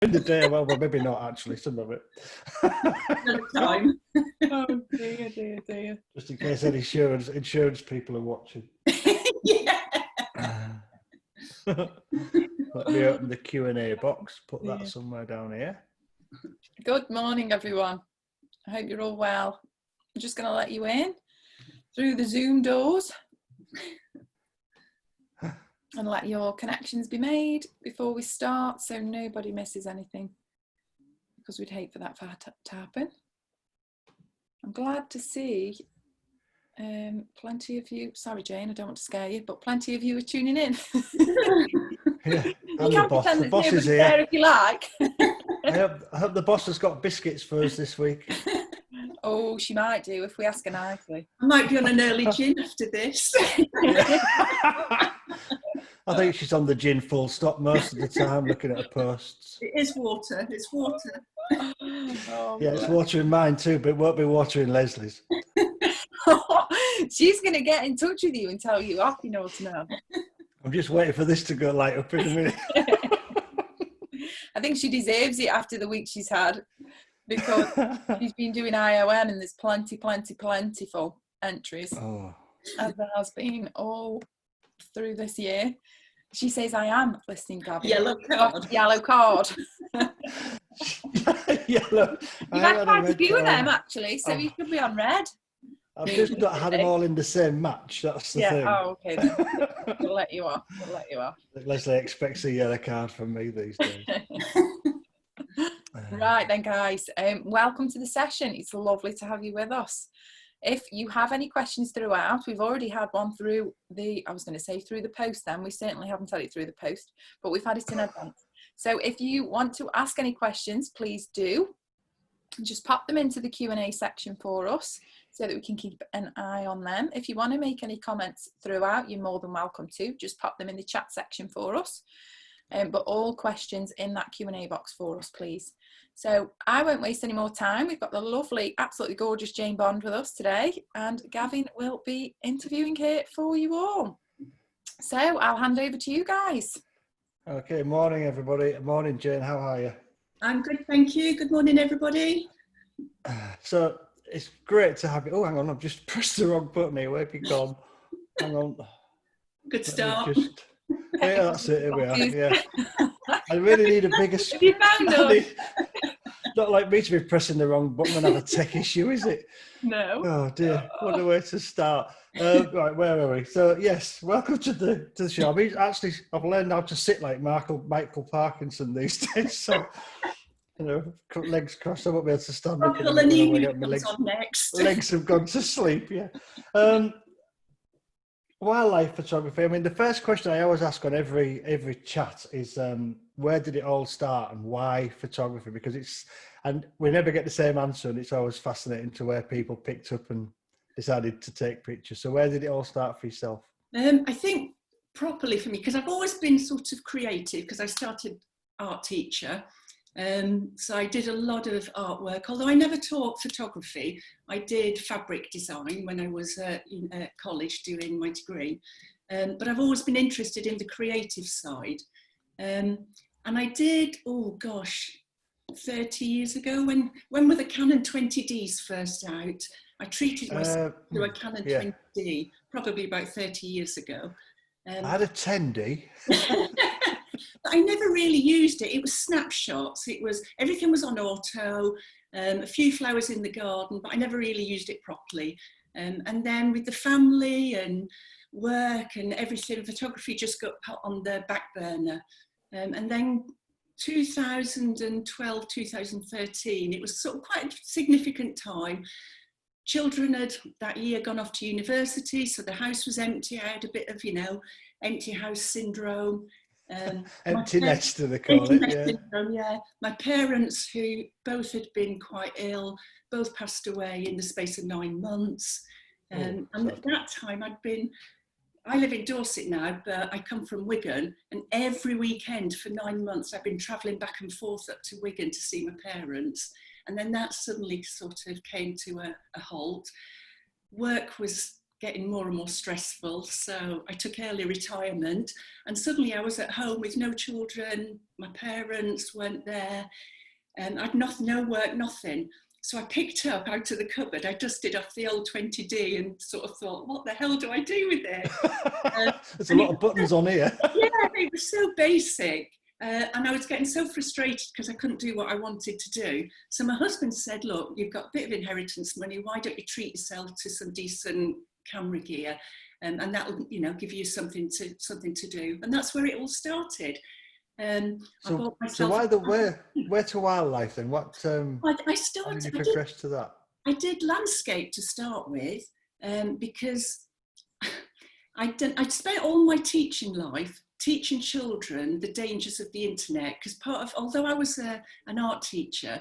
In the day, well, maybe not actually, some of it. Another time. Oh dear. Just in case any insurance people are watching. Yeah. Let me open the Q&A box, put that Yeah. somewhere down here. Good morning, everyone. I hope you're all well. I'm just going to let you in through the Zoom doors and let your connections be made before we start, so nobody misses anything, because we'd hate for that to happen. I'm glad to see plenty of you. Sorry, Jane, I don't want to scare you, but plenty of you are tuning in. Yeah, You I'm can the boss. pretend The there's boss is nobody here. there if you like. I hope the boss has got biscuits for us this week. Oh, she might do if we ask her nicely. I might be on an early gin after this. I think she's on the gin full stop most of the time, looking at her posts. It is water. It's water. Oh, Yeah, it's watering mine too, but it won't be watering Leslie's. She's going to get in touch with you and tell you off, you know, to know. I'm just waiting for this to go light up in a minute. I think she deserves it after the week she's had, because she's been doing ION and there's plentiful entries, as there has been all through this year. She says, I am listening, Gabby. Yellow card. Yellow card. Yellow. You've had quite a few of them, actually, so you could be on red. I've just not had them all in the same match. That's the thing. Oh, okay then. We'll let you off. Leslie expects a yellow card from me these days. Right then, guys. Welcome to the session. It's lovely to have you with us. If you have any questions throughout, we've already had one through the post then. We certainly haven't had it through the post, but we've had it in advance. So if you want to ask any questions, please do. Just pop them into the Q&A section for us so that we can keep an eye on them. If you want to make any comments throughout, you're more than welcome to. Just pop them in the chat section for us. But all questions in that Q&A box for us, please. So I won't waste any more time. We've got the lovely, absolutely gorgeous Jayne Bond with us today, and Gavin will be interviewing her for you all. So I'll hand over to you guys. Okay, morning everybody. Morning Jane, how are you? I'm good, thank you. Good morning, everybody. So it's great to have you. Oh, hang on, I've just pressed the wrong button here. Where have you gone? Hang on. Good start. Yeah, that's it. Here we are. Yeah. I really need a bigger Have you found us? Not like me to be pressing the wrong button and have a tech issue, is it? No. Oh dear, what a way to start. Right, where are we? So yes, welcome to the show. I mean, actually, I've learned how to sit like Michael Parkinson these days. So, you know, legs crossed, I won't be able to stand up. My legs have gone to sleep. Yeah. Wildlife photography. I mean, the first question I always ask on every chat is where did it all start and why photography? Because we never get the same answer, and it's always fascinating to where people picked up and decided to take pictures. So where did it all start for yourself? I think properly for me, because I've always been sort of creative, because I started art teacher. So I did a lot of artwork, although I never taught photography. I did fabric design when I was in college doing my degree. But I've always been interested in the creative side. And I did, 30 years ago, when were the Canon 20Ds first out? I treated myself to a Canon 20D, probably about 30 years ago. I had a 10D. I never really used it. It was snapshots. Everything was on auto, a few flowers in the garden, but I never really used it properly. And then with the family and work and everything, photography just got put on the back burner. And then 2012, 2013, it was sort of quite a significant time. Children had that year gone off to university, so the house was empty. I had a bit of, empty house syndrome. Empty nester, they call it. Yeah. Syndrome, yeah. My parents, who both had been quite ill, both passed away in the space of 9 months. And at that time, I live in Dorset now, but I come from Wigan, and every weekend for 9 months, I've been travelling back and forth up to Wigan to see my parents. And then that suddenly sort of came to a halt. Work was getting more and more stressful. So I took early retirement, and suddenly I was at home with no children. My parents weren't there, and I'd no work, nothing. So I picked up out of the cupboard, I dusted off the old 20D and sort of thought, what the hell do I do with it? There's a lot of buttons on here. Yeah, it was so basic. And I was getting so frustrated because I couldn't do what I wanted to do. So my husband said, look, you've got a bit of inheritance money. Why don't you treat yourself to some decent camera gear? And that'll, you know, give you something to do. And that's where it all started. I bought myself. So why the where to wildlife then? What? I started. How did you progress to that? I did landscape to start with, because I'd spent all my teaching life teaching children the dangers of the internet. Because although I was an art teacher,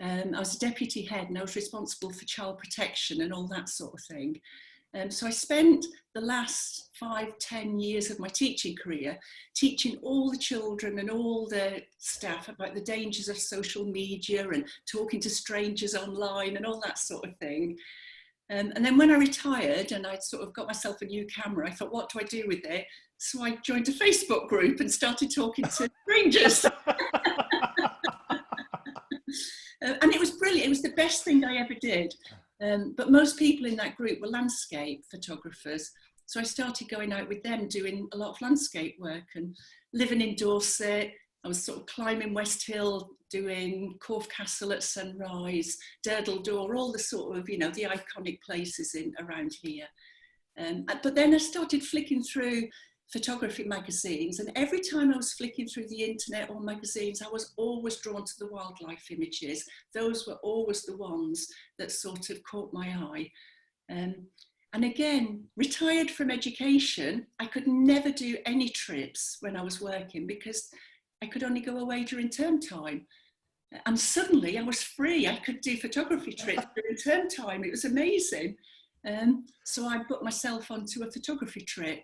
I was a deputy head and I was responsible for child protection and all that sort of thing. So I spent the last 5-10 years of my teaching career teaching all the children and all the staff about the dangers of social media and talking to strangers online and all that sort of thing. And then when I retired and I'd sort of got myself a new camera, I thought, what do I do with it? So I joined a Facebook group and started talking to strangers. And it was brilliant. It was the best thing I ever did. But most people in that group were landscape photographers. So I started going out with them, doing a lot of landscape work and living in Dorset. I was sort of climbing West Hill, doing Corfe Castle at sunrise, Durdle Door, all the sort of, you know, the iconic places around here. But then I started flicking through photography magazines, and every time I was flicking through the internet or magazines, I was always drawn to the wildlife images. Those were always the ones that sort of caught my eye. And again, retired from education, I could never do any trips when I was working because I could only go away during term time. And suddenly I was free. I could do photography trips during term time. It was amazing. So I booked myself onto a photography trip.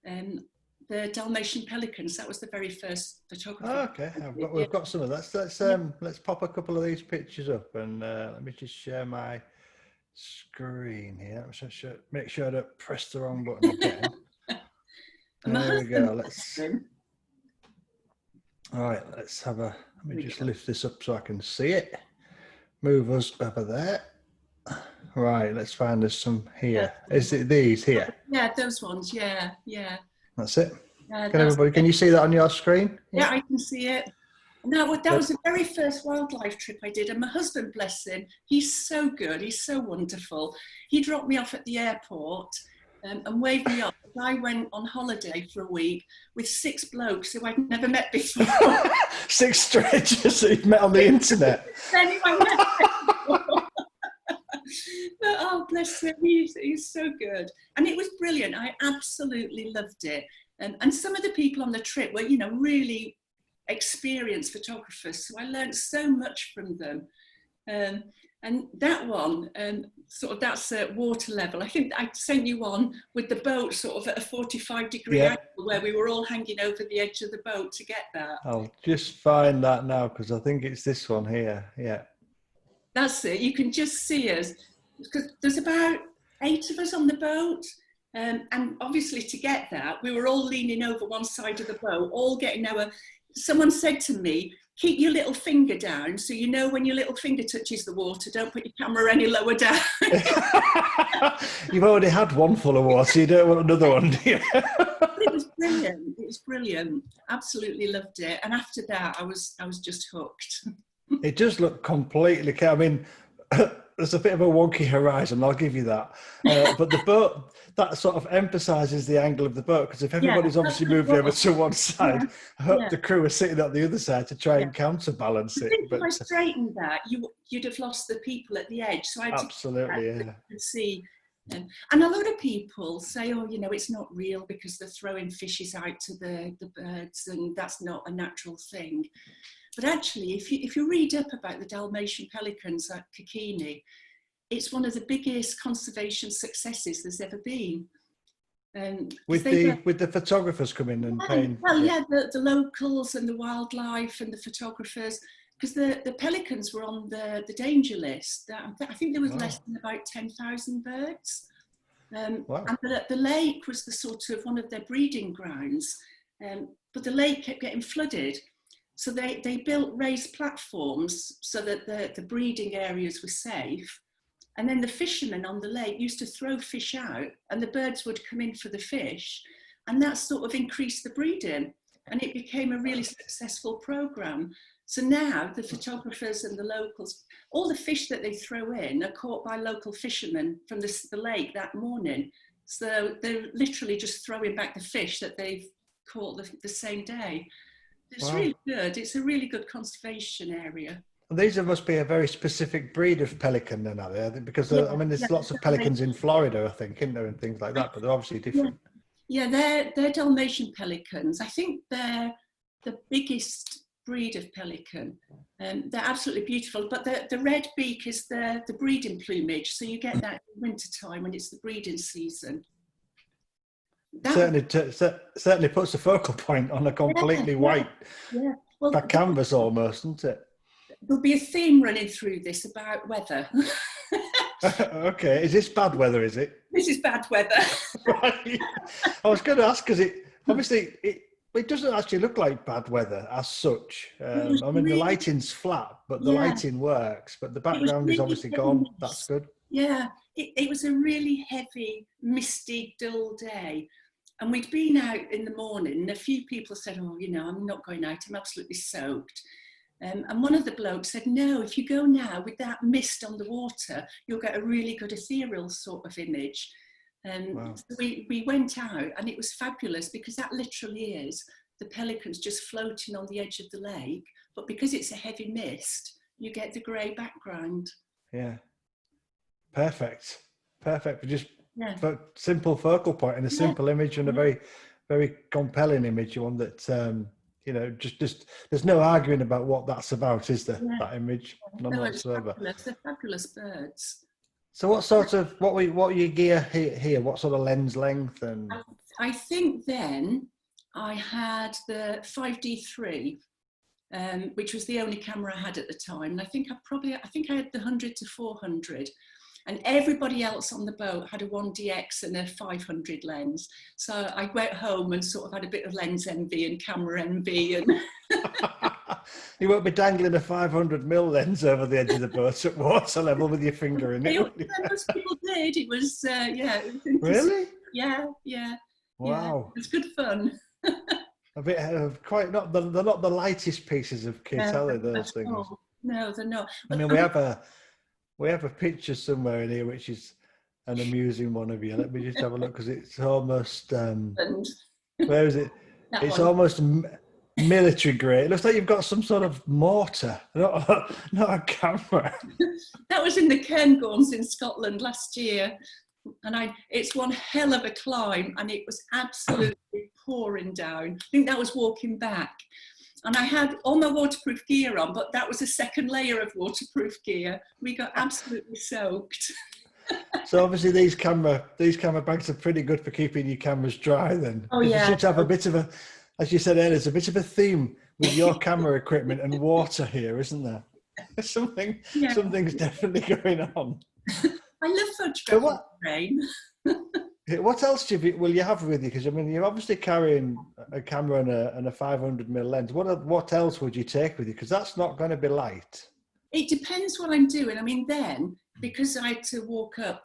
The Dalmatian pelicans, that was the very first photography. Oh, okay, we've got some of that. Let's pop a couple of these pictures up, and let me just share my screen here. Make sure I don't press the wrong button again. There we go. All right, let's have a. Let me just lift this up so I can see it. Move us over there. Right, let's find us some here. Is it these here? Yeah, those ones. Yeah. That's it. Can you see that on your screen? Yeah, I can see it. No, that was the very first wildlife trip I did, and my husband, bless him, he's so good, he's so wonderful. He dropped me off at the airport and waved me up. I went on holiday for a week with 6 blokes who I'd never met before. 6 strangers that you've met on the internet. But, oh, bless him, he's so good. And it was brilliant. I absolutely loved it. And some of the people on the trip were, you know, really experienced photographers. So I learned so much from them. And that one, that's at water level. I think I sent you one with the boat sort of at a 45-degree angle where we were all hanging over the edge of the boat to get that. I'll just find that now because I think it's this one here. Yeah. That's it. You can just see us because there's about 8 of us on the boat. And obviously to get that, we were all leaning over one side of the boat, all getting someone said to me, keep your little finger down so you know when your little finger touches the water, don't put your camera any lower down. You've already had one full of water, you don't want another one, do you? It was brilliant. It was brilliant. Absolutely loved it. And after that, I was just hooked. It does look completely, I mean, there's a bit of a wonky horizon, I'll give you that. But the boat, that sort of emphasises the angle of the boat, because if everybody's obviously moved over to one side, I hope the crew are sitting at the other side to try and counterbalance it. If I straightened that, you'd have lost the people at the edge. So I absolutely, could see. And a lot of people say, oh, you know, it's not real because they're throwing fishes out to the birds and that's not a natural thing. But actually, if you read up about the Dalmatian pelicans at Kikini, it's one of the biggest conservation successes there's ever been. With the photographers coming and paying. Well, yeah, the locals and the wildlife and the photographers, because the pelicans were on the danger list. I think there was less than about 10,000 birds. Wow. And the lake was the sort of one of their breeding grounds, but the lake kept getting flooded. So they built raised platforms so that the breeding areas were safe. And then the fishermen on the lake used to throw fish out and the birds would come in for the fish. And that sort of increased the breeding. And it became a really successful program. So now the photographers and the locals, all the fish that they throw in are caught by local fishermen from the lake that morning. So they're literally just throwing back the fish that they've caught the same day. It's really good. It's a really good conservation area. And these must be a very specific breed of pelican then, are they? Because I mean, there's lots of pelicans in Florida, I think, isn't there, and things like that, but they're obviously different. Yeah, they're Dalmatian pelicans. I think they're the biggest breed of pelican. They're absolutely beautiful, but the red beak is the breeding plumage, so you get that in winter time when it's the breeding season. Certainly puts a focal point on a completely white Well, canvas almost, isn't it? There'll be a theme running through this about weather. Okay, is this bad weather, is it? This is bad weather. Right. I was going to ask, because it doesn't actually look like bad weather as such. I mean, the lighting's flat, but the lighting works, but the background is obviously gone. That's good. Yeah, it was a really heavy, misty, dull day. And we'd been out in the morning and a few people said, oh, you know, I'm not going out, I'm absolutely soaked. And one of the blokes said, no, if you go now with that mist on the water, you'll get a really good ethereal sort of image. Wow. So we went out and it was fabulous because that literally is the pelicans just floating on the edge of the lake. But because it's a heavy mist, you get the grey background. Yeah. Perfect. Just simple focal point and a simple image and a very, very compelling image. One that, you know, just there's no arguing about what that's about, is there? That image, none whatsoever. They're fabulous birds. So what sort of what were your gear here? What sort of lens length and? I think then I had the 5D3, which was the only camera I had at the time. And I think I had the 100 to 400. And everybody else on the boat had a 1DX and a 500 lens. So I went home and sort of had a bit of lens envy and camera envy. And you won't be dangling a 500mm lens over the edge of the boat at water level with your finger in it. Most people did. It was, it was really? Yeah. Wow. It was good fun. A bit of they're not the lightest pieces of kit, are they, those things? No, they're not. I mean, we have a picture somewhere in here which is an amusing one of you. Let me just have a look, because it's almost where is it? It's almost military grade. It looks like you've got some sort of mortar, not a camera. That was in the Cairngorms in Scotland last year, and it's one hell of a climb, and it was absolutely pouring down. I think that was walking back. And I had all my waterproof gear on, but that was a second layer of waterproof gear. We got absolutely soaked. So obviously these camera bags are pretty good for keeping your cameras dry then. Oh yeah. You should have a bit of a, as you said earlier, there's a bit of a theme with your camera equipment and water here, isn't there? Something's definitely going on. I love photographing rain. What else will you have with you? Because I mean, you're obviously carrying a camera and a 500mm lens. What else would you take with you? Because that's not going to be light. It depends what I'm doing. I mean, then because I had to walk up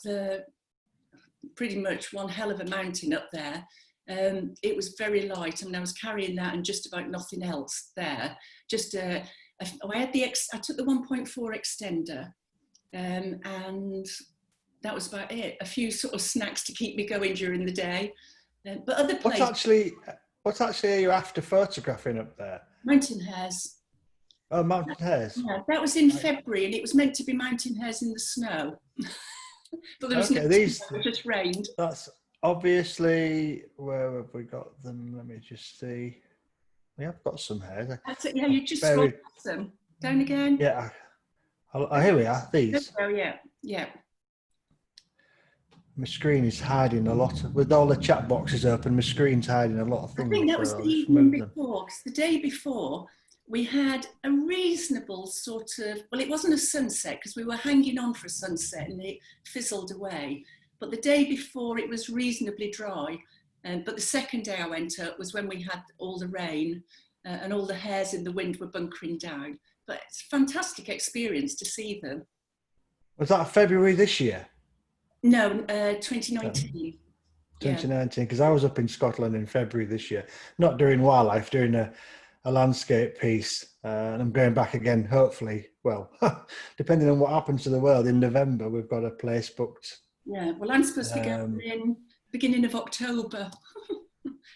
pretty much one hell of a mountain up there, it was very light. I mean, I was carrying that and just about nothing else there. I took the 1.4 extender, and that was about it. A few sort of snacks to keep me going during the day. But other places. What actually are you after photographing up there? Mountain hares. Oh, mountain hares. Yeah, that was in February, and it was meant to be mountain hares in the snow. But there was no snow, it just rained. That's obviously, where have we got them? Let me just see. We have got some hares. That's it. Yeah, you just scroll past them. Down again. Yeah. Here we are. These. Oh yeah. My screen is hiding a lot. With all the chat boxes open, my screen's hiding a lot of things. I think that was the evening before, because the day before we had a reasonable sort of, well, it wasn't a sunset because we were hanging on for a sunset and it fizzled away. but the day before it was reasonably dry. But the second day I went up was when we had all the rain and all the hares in the wind were bunkering down. But it's a fantastic experience to see them. Was that February this year? No, 2019. 2019, because I was up in Scotland in February this year, not doing wildlife, doing a landscape piece, and I'm going back again, hopefully, well, depending on what happens to the world, in November, we've got a place booked. Yeah, well, I'm supposed to be going in beginning of October.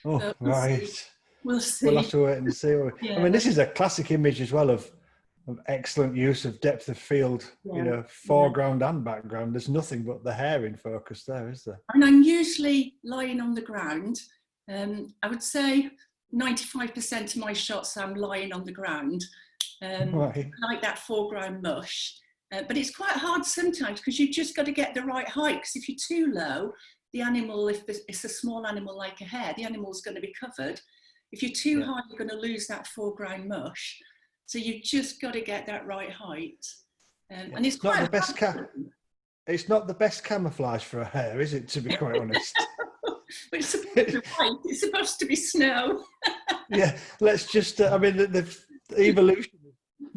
Oh, So right. We'll see. We'll have to wait and see. Yeah. I mean, this is a classic image as well of excellent use of depth of field, you know, foreground and background. There's nothing but the hair in focus there, is there? And I'm usually lying on the ground. I would say 95% of my shots I'm lying on the ground. Right. Like that foreground mush. But it's quite hard sometimes because you've just got to get the right height, because if you're too low, the animal, if it's a small animal like a hare, the animal's going to be covered. If you're too high, you're going to lose that foreground mush. So you've just got to get that right height. And it's quite not the best it's not the best camouflage for a hare, is it, to be quite honest? But it's supposed to be white. It's supposed to be snow. Yeah, let's just, I mean, the evolution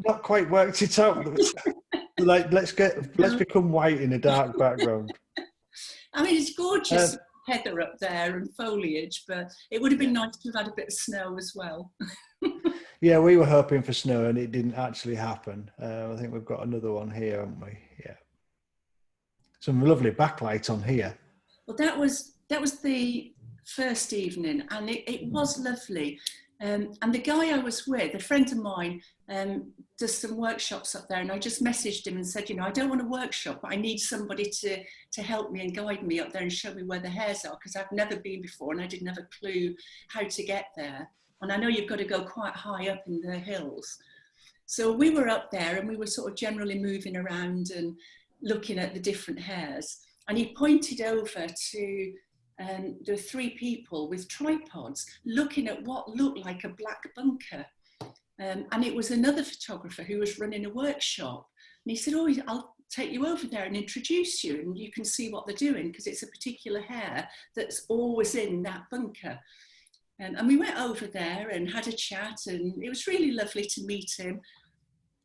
not quite worked it out. Like, let's become white in a dark background. I mean, it's gorgeous heather up there and foliage, but it would have been nice to have had a bit of snow as well. Yeah, we were hoping for snow and it didn't actually happen. I think we've got another one here, haven't we? Yeah. Some lovely backlight on here. Well, that was the first evening, and it was lovely. And the guy I was with, a friend of mine, does some workshops up there, and I just messaged him and said, you know, I don't want a workshop, but I need somebody to help me and guide me up there and show me where the hares are, because I've never been before and I didn't have a clue how to get there. And I know you've got to go quite high up in the hills. So we were up there and we were sort of generally moving around and looking at the different hares. And he pointed over to there were 3 people with tripods looking at what looked like a black bunker. And it was another photographer who was running a workshop. And he said, oh, I'll take you over there and introduce you, and you can see what they're doing, because it's a particular hare that's always in that bunker. And we went over there and had a chat, and it was really lovely to meet him.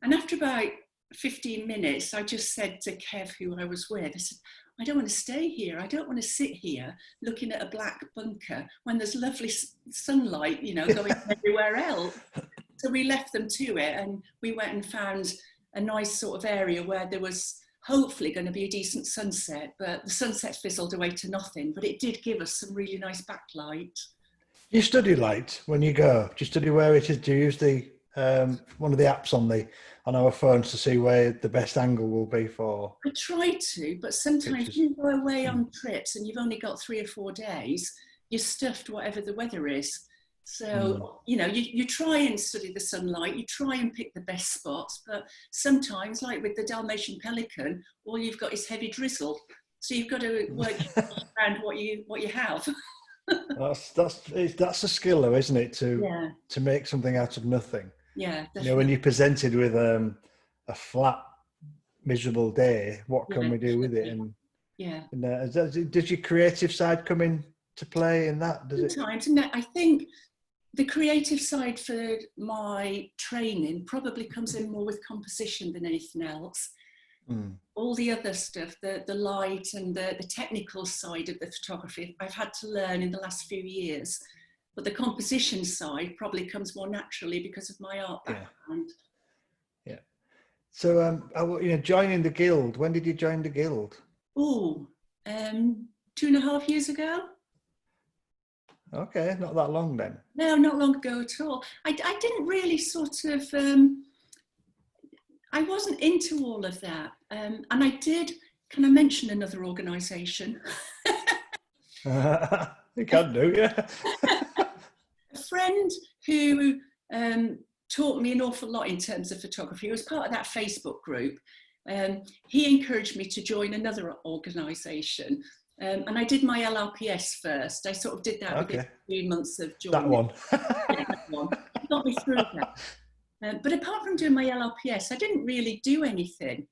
And after about 15 minutes, I just said to Kev, who I was with, I said, I don't want to stay here. I don't want to sit here looking at a black bunker when there's lovely sunlight, you know, going everywhere else. So we left them to it, and we went and found a nice sort of area where there was hopefully going to be a decent sunset, but the sunset fizzled away to nothing, but it did give us some really nice backlight. You study light when you go? Do you study where it is? Do you use the one of the apps on our phones to see where the best angle will be for? I try to, but sometimes when you go away on trips and you've only got 3 or 4 days, you're stuffed whatever the weather is. So, you know, you try and study the sunlight, you try and pick the best spots, but sometimes, like with the Dalmatian pelican, all you've got is heavy drizzle. So you've got to work around what you have. That's a skill, though, isn't it? To make something out of nothing. Yeah, definitely. You know, when you're presented with a flat, miserable day, what can we do with it? And does your creative side come in to play in that? Sometimes, and I think the creative side for my training probably comes in more with composition than anything else. All the other stuff, the light and the technical side of the photography, I've had to learn in the last few years. But the composition side probably comes more naturally because of my art background. Yeah. So, you know, joining the guild, when did you join the guild? 2.5 years ago. Okay, not that long then. No, not long ago at all. I didn't really sort of, I wasn't into all of that. And I did, can I mention another organisation? You can do, yeah. A friend who taught me an awful lot in terms of photography, was part of that Facebook group. He encouraged me to join another organisation. And I did my LRPS first. I sort of did that within 3 months of joining. That one. That one. It got me through that. But apart from doing my LRPS, I didn't really do anything.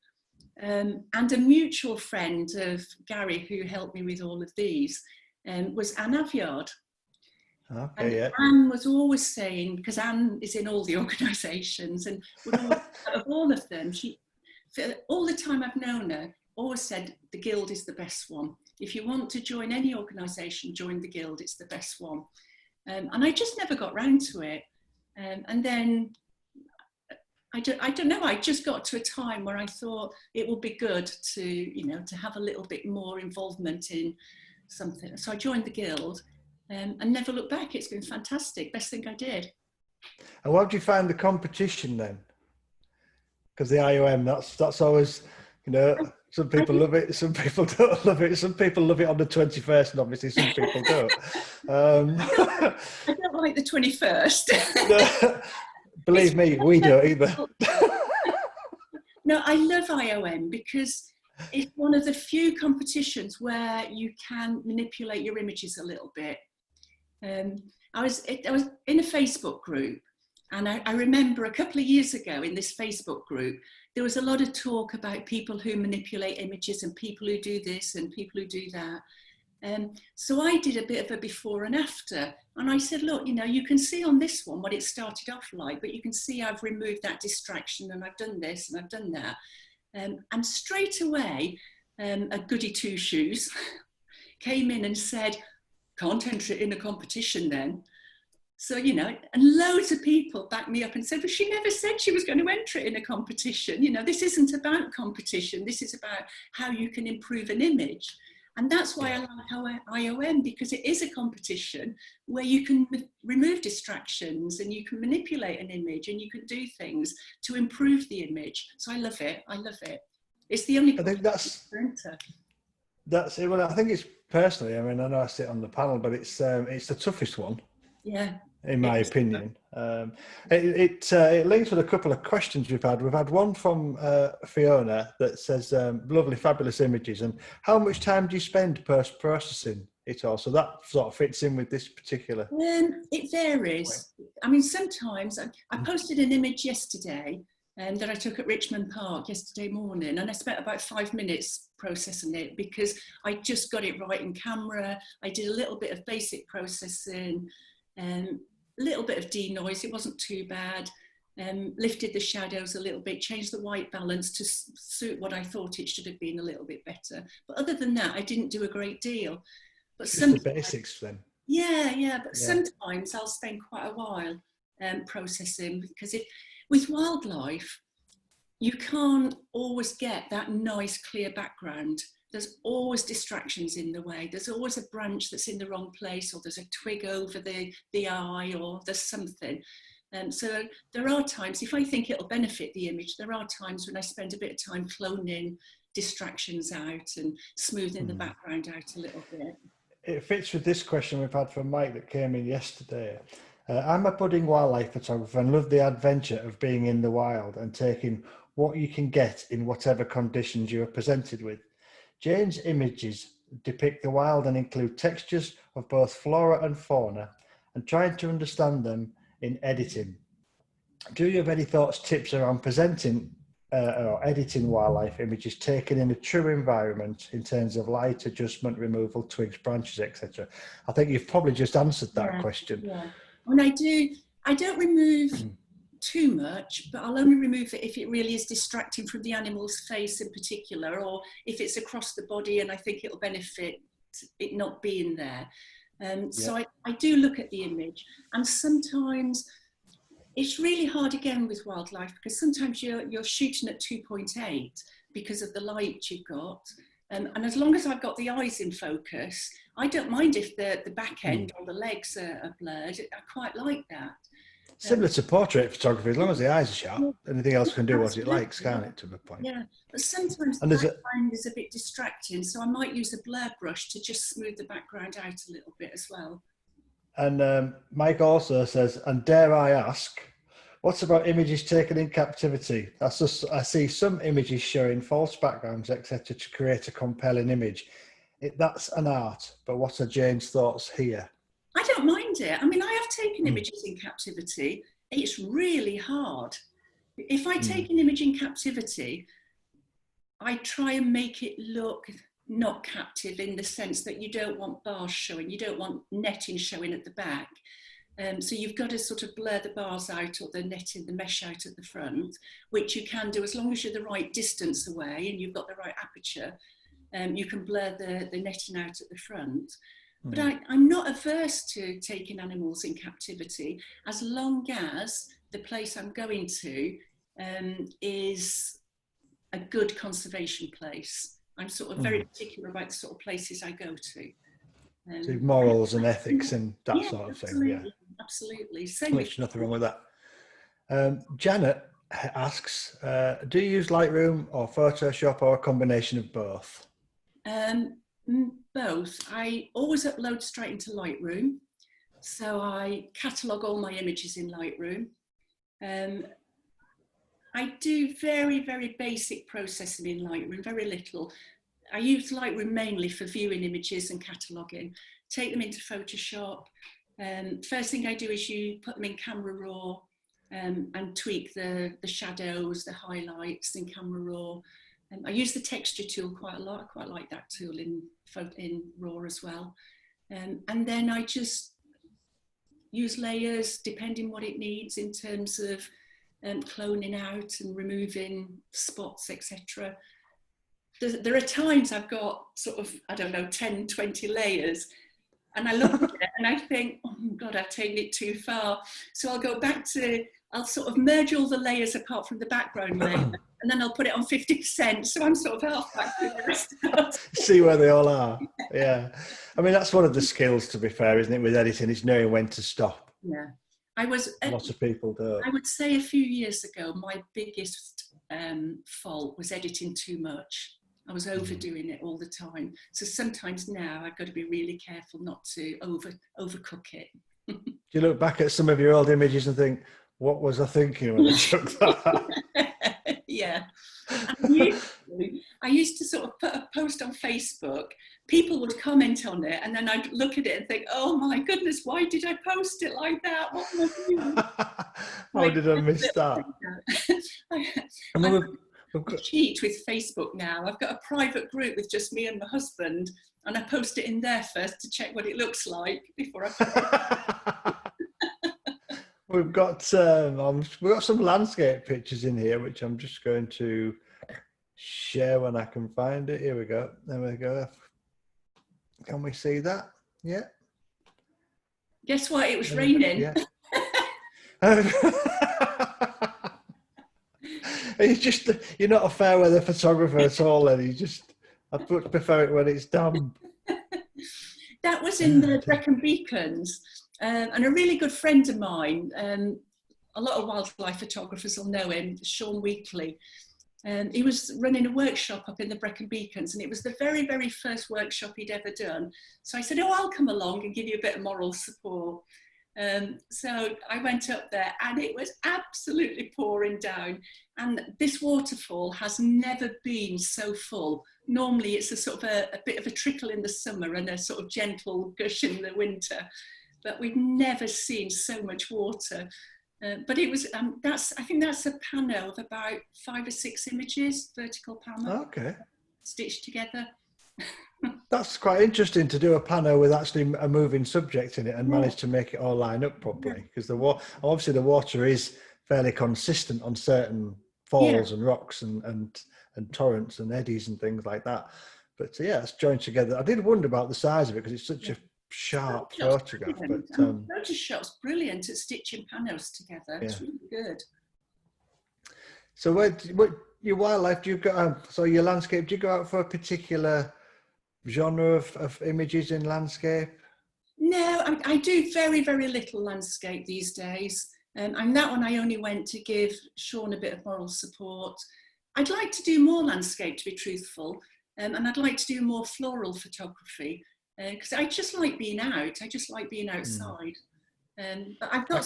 and a mutual friend of Gary who helped me with all of these was Anne Avyard. Okay, and yeah. Anne was always saying, because Anne is in all the organisations and would always, out of all of them, she, for all the time I've known her, always said the Guild is the best one. If you want to join any organisation, join the Guild, it's the best one. And I just never got round to it. And then, I don't know, I just got to a time where I thought it would be good to, you know, to have a little bit more involvement in something. So I joined the Guild. And never looked back. It's been fantastic. Best thing I did. And how do you find the competition then? Because the IOM, that's always, you know, some people love it, some people don't love it. Some people love it on the 21st, and obviously some people don't. I don't like the 21st. Believe me, we don't either. No, I love IOM because it's one of the few competitions where you can manipulate your images a little bit. I was in a Facebook group, and I remember a couple of years ago in this Facebook group, there was a lot of talk about people who manipulate images and people who do this and people who do that. So I did a bit of a before and after, and I said, look, you know, you can see on this one what it started off like, but you can see I've removed that distraction and I've done this and I've done that. And straight away, a goody two shoes came in and said, can't enter it in a competition then. So, you know, and loads of people backed me up and said, well, she never said she was going to enter it in a competition. You know, this isn't about competition. This is about how you can improve an image. And that's why I like IOM, because it is a competition where you can remove distractions and you can manipulate an image and you can do things to improve the image. So I love it. I love it. It's the only. I think that's it. Well, I think it's personally. I mean, I know I sit on the panel, but it's the toughest one. Yeah. In my opinion, it links with a couple of questions we've had. We've had one from Fiona that says, "Lovely, fabulous images." And how much time do you spend post-processing it all? So that sort of fits in with this particular. It varies. I mean, sometimes I posted an image yesterday that I took at Richmond Park yesterday morning, and I spent about 5 minutes processing it because I just got it right in camera. I did a little bit of basic processing, a little bit of denoise. It wasn't too bad. Lifted the shadows a little bit, changed the white balance to suit what I thought it should have been a little bit better. But other than that, I didn't do a great deal. But just the basics then. Yeah. But sometimes I'll spend quite a while processing, because with wildlife, you can't always get that nice clear background. There's always distractions in the way. There's always a branch that's in the wrong place, or there's a twig over the eye, or there's something. So there are times, if I think it'll benefit the image, there are times when I spend a bit of time cloning distractions out and smoothing the background out a little bit. It fits with this question we've had from Mike that came in yesterday. I'm a budding wildlife photographer and love the adventure of being in the wild and taking what you can get in whatever conditions you are presented with. Jayne's images depict the wild and include textures of both flora and fauna, and trying to understand them in editing. Do you have any thoughts, tips around presenting or editing wildlife images taken in a true environment in terms of light adjustment, removal, twigs, branches, etc.? I think you've probably just answered that question. Yeah. When I don't remove too much, but I'll only remove it if it really is distracting from the animal's face in particular, or if it's across the body and I think it'll benefit it not being there. So I do look at the image, and sometimes it's really hard again with wildlife, because sometimes you're shooting at 2.8 because of the light you've got. And as long as I've got the eyes in focus, I don't mind if the back end or the legs are blurred. I quite like that. Similar to portrait photography, as long as the eyes are sharp, anything else can do what it likes, can't it, to a point? Yeah, but sometimes the background is a bit distracting, so I might use a blur brush to just smooth the background out a little bit as well. And Mike also says, and dare I ask, what about images taken in captivity? I see some images showing false backgrounds, etc., to create a compelling image. That's an art, but what are Jayne's thoughts here? I don't mind it. I mean, I have taken images in captivity. It's really hard. If I take an image in captivity, I try and make it look not captive, in the sense that you don't want bars showing, you don't want netting showing at the back. So you've got to sort of blur the bars out, or the netting, the mesh out at the front, which you can do as long as you're the right distance away and you've got the right aperture. You can blur the netting out at the front. But I'm not averse to taking animals in captivity, as long as the place I'm going to is a good conservation place. I'm sort of very particular about the sort of places I go to. So morals and ethics and that sort of absolutely, thing. Yeah, absolutely. Same there's nothing wrong with that. Janet asks, do you use Lightroom or Photoshop, or a combination of both? Both. I always upload straight into Lightroom, so I catalogue all my images in Lightroom. I do very, very basic processing in Lightroom, very little. I use Lightroom mainly for viewing images and cataloguing. Take them into Photoshop. First thing I do is you put them in Camera Raw and tweak the shadows, the highlights in Camera Raw. I use the texture tool quite a lot. I quite like that tool in Raw as well. And then I just use layers depending what it needs in terms of cloning out and removing spots, etc. There are times I've got sort of, I don't know, 10, 20 layers, and I look at it and I think, oh God, I've taken it too far. So I'll go back to, I'll sort of merge all the layers apart from the background layer, and then I'll put it on 50%. So I'm sort of halfway through the rest of it. See where they all are. Yeah. I mean, that's one of the skills, to be fair, isn't it, with editing, is knowing when to stop. Yeah. Lots of people do. I would say a few years ago, my biggest fault was editing too much. I was overdoing it all the time. So sometimes now I've got to be really careful not to overcook it. Do you look back at some of your old images and think, what was I thinking when I took that? Yeah. I used to sort of put a post on Facebook. People would comment on it, and then I'd look at it and think, oh my goodness, why did I post it like that? What am I doing? How did I miss that? I cheat with Facebook now. I've got a private group with just me and my husband, and I post it in there first to check what it looks like before I put it. We've got some landscape pictures in here, which I'm just going to share when I can find it. Here we go. There we go. Can we see that? Yeah. Guess what? It was raining. Yeah. You're not a fair weather photographer at all, then. I prefer it when it's damp. That was in the Brecon Beacons, and a really good friend of mine, a lot of wildlife photographers will know him, Sean Weekly. He was running a workshop up in the Brecon Beacons, and it was the very, very first workshop he'd ever done. So I said, oh, I'll come along and give you a bit of moral support. So I went up there, and it was absolutely pouring down. And this waterfall has never been so full. Normally it's a sort of a bit of a trickle in the summer and a sort of gentle gush in the winter. But we've never seen so much water. But it was, I think that's a pano of about 5 or 6 images, vertical pano. Okay. Stitched together. That's quite interesting to do a pano with actually a moving subject in it and manage to make it all line up properly, because obviously the water is fairly consistent on certain falls and rocks and torrents and eddies and things like that. But yeah, it's joined together. I did wonder about the size of it because it's such a sharp photograph. But Photoshop's brilliant at stitching panos together. It's really good. So what your wildlife, do you go? So your landscape, do you go out for a particular genre of images in landscape? No, I do very, very little landscape these days. And that one I only went to give Sean a bit of moral support. I'd like to do more landscape, to be truthful, and I'd like to do more floral photography, because I just like being out. I just like being outside. But I've got I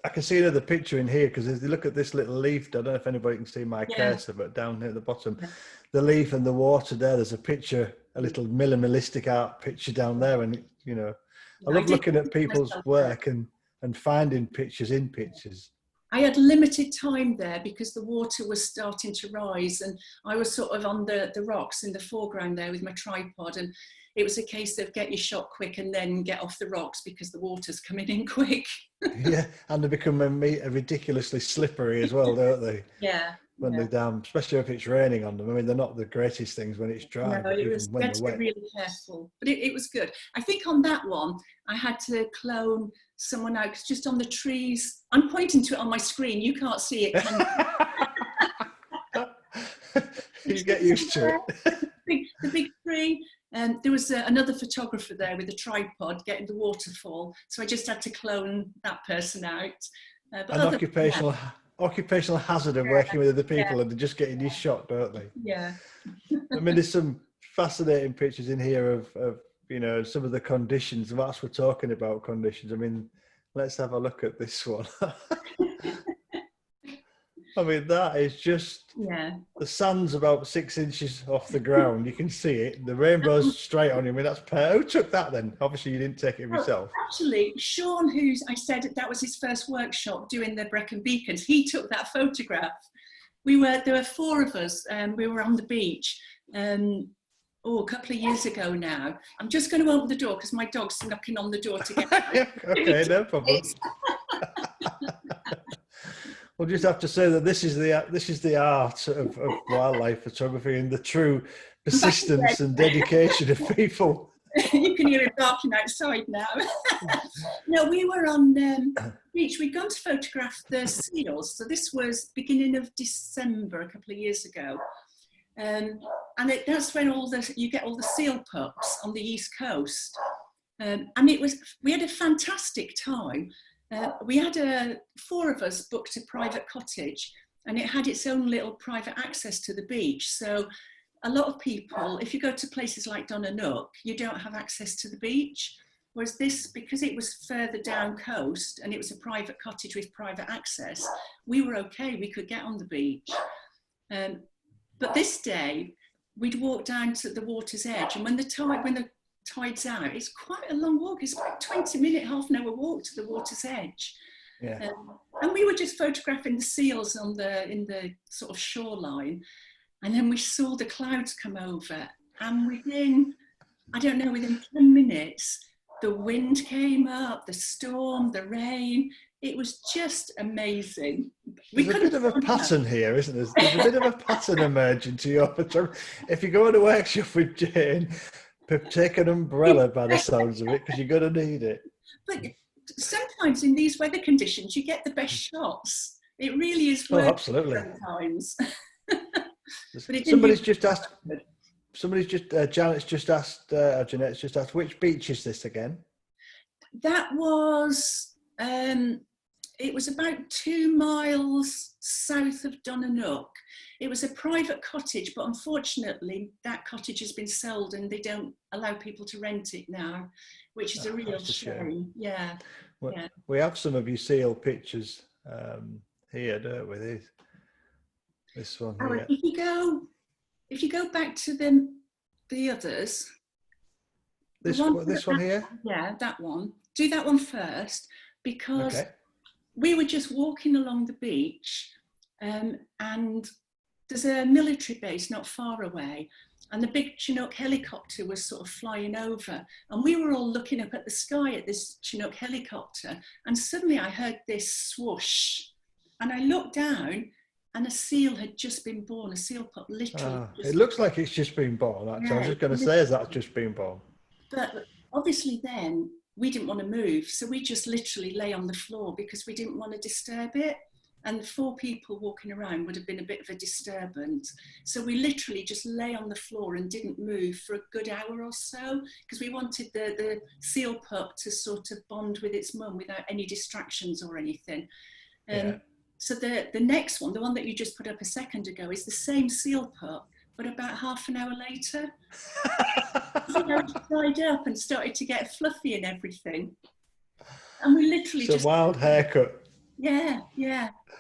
can see another picture in here, because as you look at this little leaf, I don't know if anybody can see my cursor, but down here at the bottom, the leaf and the water there's a picture, a little minimalistic art picture down there. And, I love looking at people's work and finding pictures in pictures. I had limited time there because the water was starting to rise, and I was sort of on the rocks in the foreground there with my tripod, and it was a case of get your shot quick and then get off the rocks because the water's coming in quick. Yeah, and they become ridiculously slippery as well, don't they? Yeah. When they're damp, especially if it's raining on them. I mean, they're not the greatest things when it's dry, No, but it even was, when you had they're to wet. be really careful, but it was good. I think on that one, I had to clone someone out, 'cause just on the trees, I'm pointing to it on my screen, you can't see it, can you? You get used to it. The big tree, and there was another photographer there with a tripod getting the waterfall, so I just had to clone that person out. But An occupational hazard of working with other people, and they're just getting you shot, don't they? Yeah. I mean, there's some fascinating pictures in here of you know, some of the conditions. Whilst we're talking about conditions, I mean, let's have a look at this one. I mean, that is just, the sand's about 6 inches off the ground. You can see it. The rainbow's straight on you. I mean, that's who took that then? Obviously, you didn't take it yourself. Actually, Sean, I said that was his first workshop doing the Brecon Beacons, he took that photograph. There were 4 of us, and we were on the beach. A couple of years ago now. I'm just going to open the door because my dog's knocking on the door to get out. Okay, no problem. We'll just have to say that this is the art of wildlife photography and the true persistence and dedication of people. You can hear him barking outside now. No, we were on the beach. We'd gone to photograph the seals. So this was beginning of December, a couple of years ago. And that's when you get all the seal pups on the East Coast. And we had a fantastic time. We had 4 of us booked a private cottage, and it had its own little private access to the beach. So a lot of people, if you go to places like Donanook, you don't have access to the beach. Whereas this, because it was further down coast and it was a private cottage with private access, we were okay, we could get on the beach. But this day, we'd walk down to the water's edge, and when the tide's out, it's quite a long walk. It's about 20-minute, half an hour walk to the water's edge. Yeah. And we were just photographing the seals in the sort of shoreline, and then we saw the clouds come over, and within 10 minutes, the wind came up, the storm, the rain. It was just amazing. There's a bit of a pattern here, isn't there? There's a bit of a pattern emerging to your photography. If you go on a workshop with Jayne, take an umbrella by the sounds of it, because you're going to need it. But sometimes in these weather conditions, you get the best shots. It really is worth absolutely. Sometimes. Somebody's just asked, Jeanette's just asked, which beach is this again? That was, it was about 2 miles south of Donanook. It was a private cottage, but unfortunately that cottage has been sold and they don't allow people to rent it now, which is a real shame. Yeah. We have some of your seal pictures here, don't we? This one here. If you go back to the others. This one here? Yeah, that one. Do that one first, because we were just walking along the beach, and there's a military base not far away, and the big Chinook helicopter was sort of flying over, and we were all looking up at the sky at this Chinook helicopter, and suddenly I heard this swoosh, and I looked down, and a seal had just been born, a seal pup, literally. It looks like it's just been born, actually. I was just going to say, that's just been born. But obviously then, we didn't want to move, so we just literally lay on the floor because we didn't want to disturb it. And the 4 people walking around would have been a bit of a disturbance. So we literally just lay on the floor and didn't move for a good hour or so, because we wanted the seal pup to sort of bond with its mum without any distractions or anything. So the next one, the one that you just put up a second ago, is the same seal pup, but about half an hour later, it dried up and started to get fluffy and everything. And we literally it's a wild haircut. Yeah.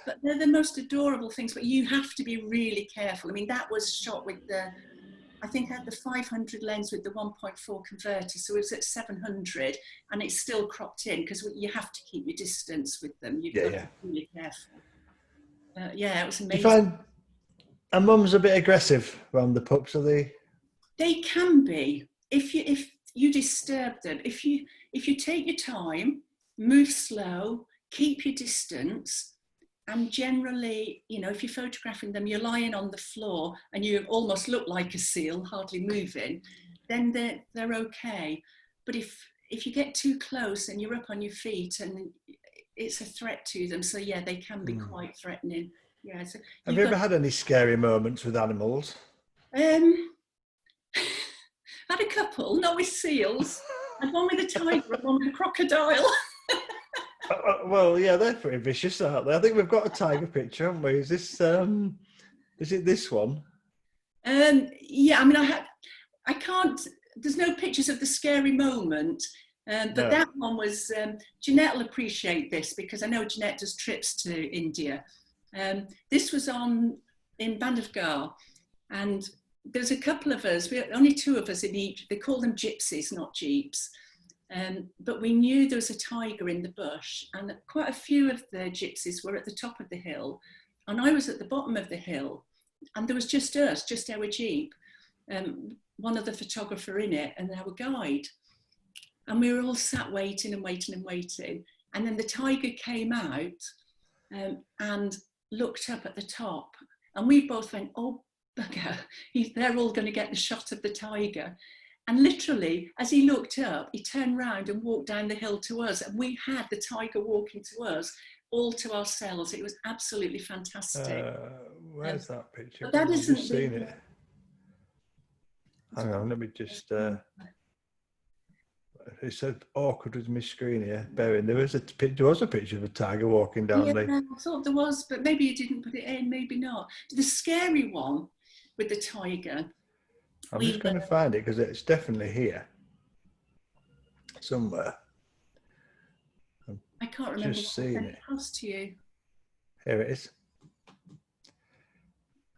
But they're the most adorable things, but you have to be really careful. I mean, that was shot with the I think I had the 500 lens with the 1.4 converter, so it was at 700, and it's still cropped in because you have to keep your distance with them. You've got to be really careful. Yeah, it was amazing. Do you find a mum's a bit aggressive around the pups? Are they? They can be if you disturb them. If you take your time, move slow, keep your distance. And generally, you know, if you're photographing them, you're lying on the floor and you almost look like a seal, hardly moving, then they're okay. But if you get too close and you're up on your feet, and it's a threat to them, so yeah, they can be quite threatening. Yeah. So have you ever had any scary moments with animals? Had a couple, not with seals. I'd one with a tiger and one with a crocodile. Well, yeah, they're pretty vicious, aren't they? I think we've got a tiger picture, haven't we? Is this? Is it this one? Yeah, I mean, I can't. There's no pictures of the scary moment, but no. That one was. Jeanette will appreciate this because I know Jeanette does trips to India. This was in Bandhavgarh, and there's a couple of us. Only two of us in each. They call them gypsies, not jeeps. But we knew there was a tiger in the bush, and quite a few of the gypsies were at the top of the hill, and I was at the bottom of the hill, and there was just us, just our jeep, one other photographer in it, and our guide, and we were all sat waiting and waiting and waiting, and then the tiger came out and looked up at the top, and we both went, oh bugger, they're all going to get the shot of the tiger. And literally, as he looked up, he turned round and walked down the hill to us. And we had the tiger walking to us, all to ourselves. It was absolutely fantastic. Where's that picture? But that isn't seen it. Hang on, let me just... it's so awkward with my screen here. Bearing, there was a picture of a tiger walking down the... I thought there was, but maybe you didn't put it in, maybe not. The scary one with the tiger... I'm just going to find it because it's definitely here somewhere. I can't remember just seeing it across to you. Here it is.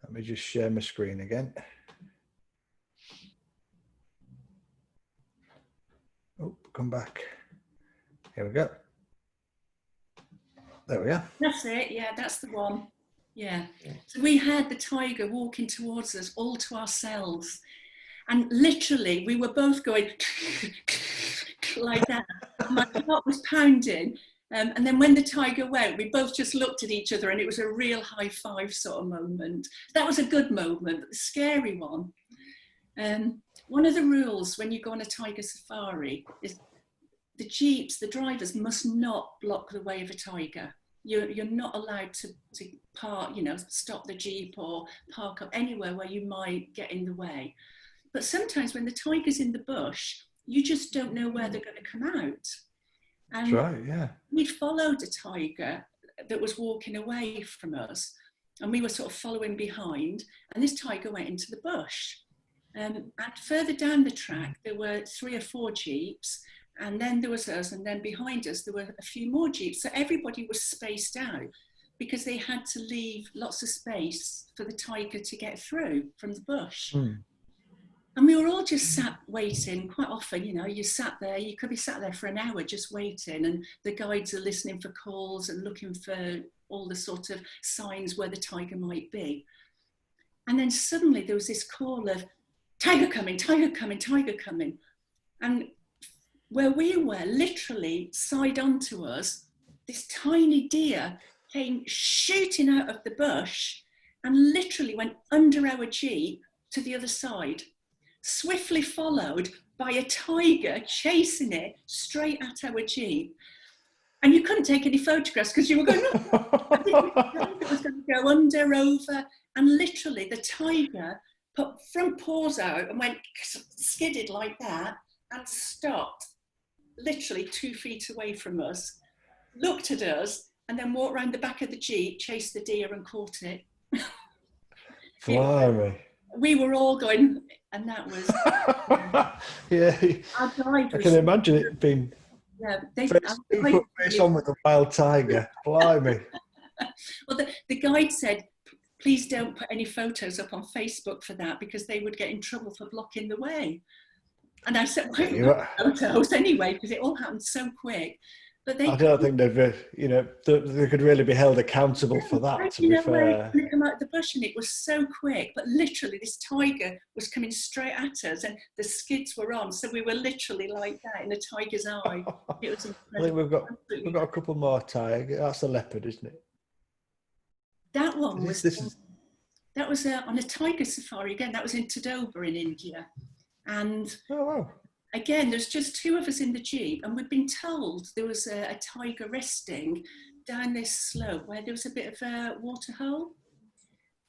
Let me just share my screen again. Oh, come back. Here we go. There we are. That's it. Yeah, that's the one. Yeah. So we had the tiger walking towards us all to ourselves. And literally, we were both going like that. My heart was pounding. And then when the tiger went, we both just looked at each other and it was a real high five sort of moment. That was a good moment, but the scary one. One of the rules when you go on a tiger safari is the jeeps, the drivers must not block the way of a tiger. You're not allowed to park, stop the jeep or park up anywhere where you might get in the way. But sometimes when the tiger's in the bush, you just don't know where they're going to come out. And that's right, yeah. We followed a tiger that was walking away from us, and we were sort of following behind, and this tiger went into the bush. And further down the track, there were 3 or 4 jeeps, and then there was us, and then behind us, there were a few more jeeps. So everybody was spaced out because they had to leave lots of space for the tiger to get through from the bush. And we were all just sat waiting. Quite often, you sat there, you could be sat there for an hour just waiting, and the guides are listening for calls and looking for all the sort of signs where the tiger might be. And then suddenly there was this call of, tiger coming, tiger coming, tiger coming. And where we were, literally side on to us, this tiny deer came shooting out of the bush and literally went under our jeep to the other side, swiftly followed by a tiger chasing it straight at our jeep. And you couldn't take any photographs because you were going, I think it was going to go under, over, and literally the tiger put front paws out and went skidded like that and stopped literally 2 feet away from us, looked at us, and then walked around the back of the jeep, chased the deer and caught it. Blimey. We were all going, and that was... Yeah, our guide I can imagine it being face on with a wild tiger. Blimey. Well, the guide said, please don't put any photos up on Facebook for that, because they would get in trouble for blocking the way. And I said, I haven't put photos anyway, because it all happened so quick. But they, I don't think they've, you know, they could really be held accountable for that, to be fair. They come out of the bush, and it was so quick, but literally this tiger was coming straight at us, and the skids were on, so we were literally like that in the tiger's eye. It was incredible. I think we've got a couple more tiger. That's a leopard, isn't it? That one was that was on a tiger safari again. That was in Tadoba in India, and oh wow. Again, there's just two of us in the Jeep, and we've been told there was a tiger resting down this slope where there was a bit of a water hole.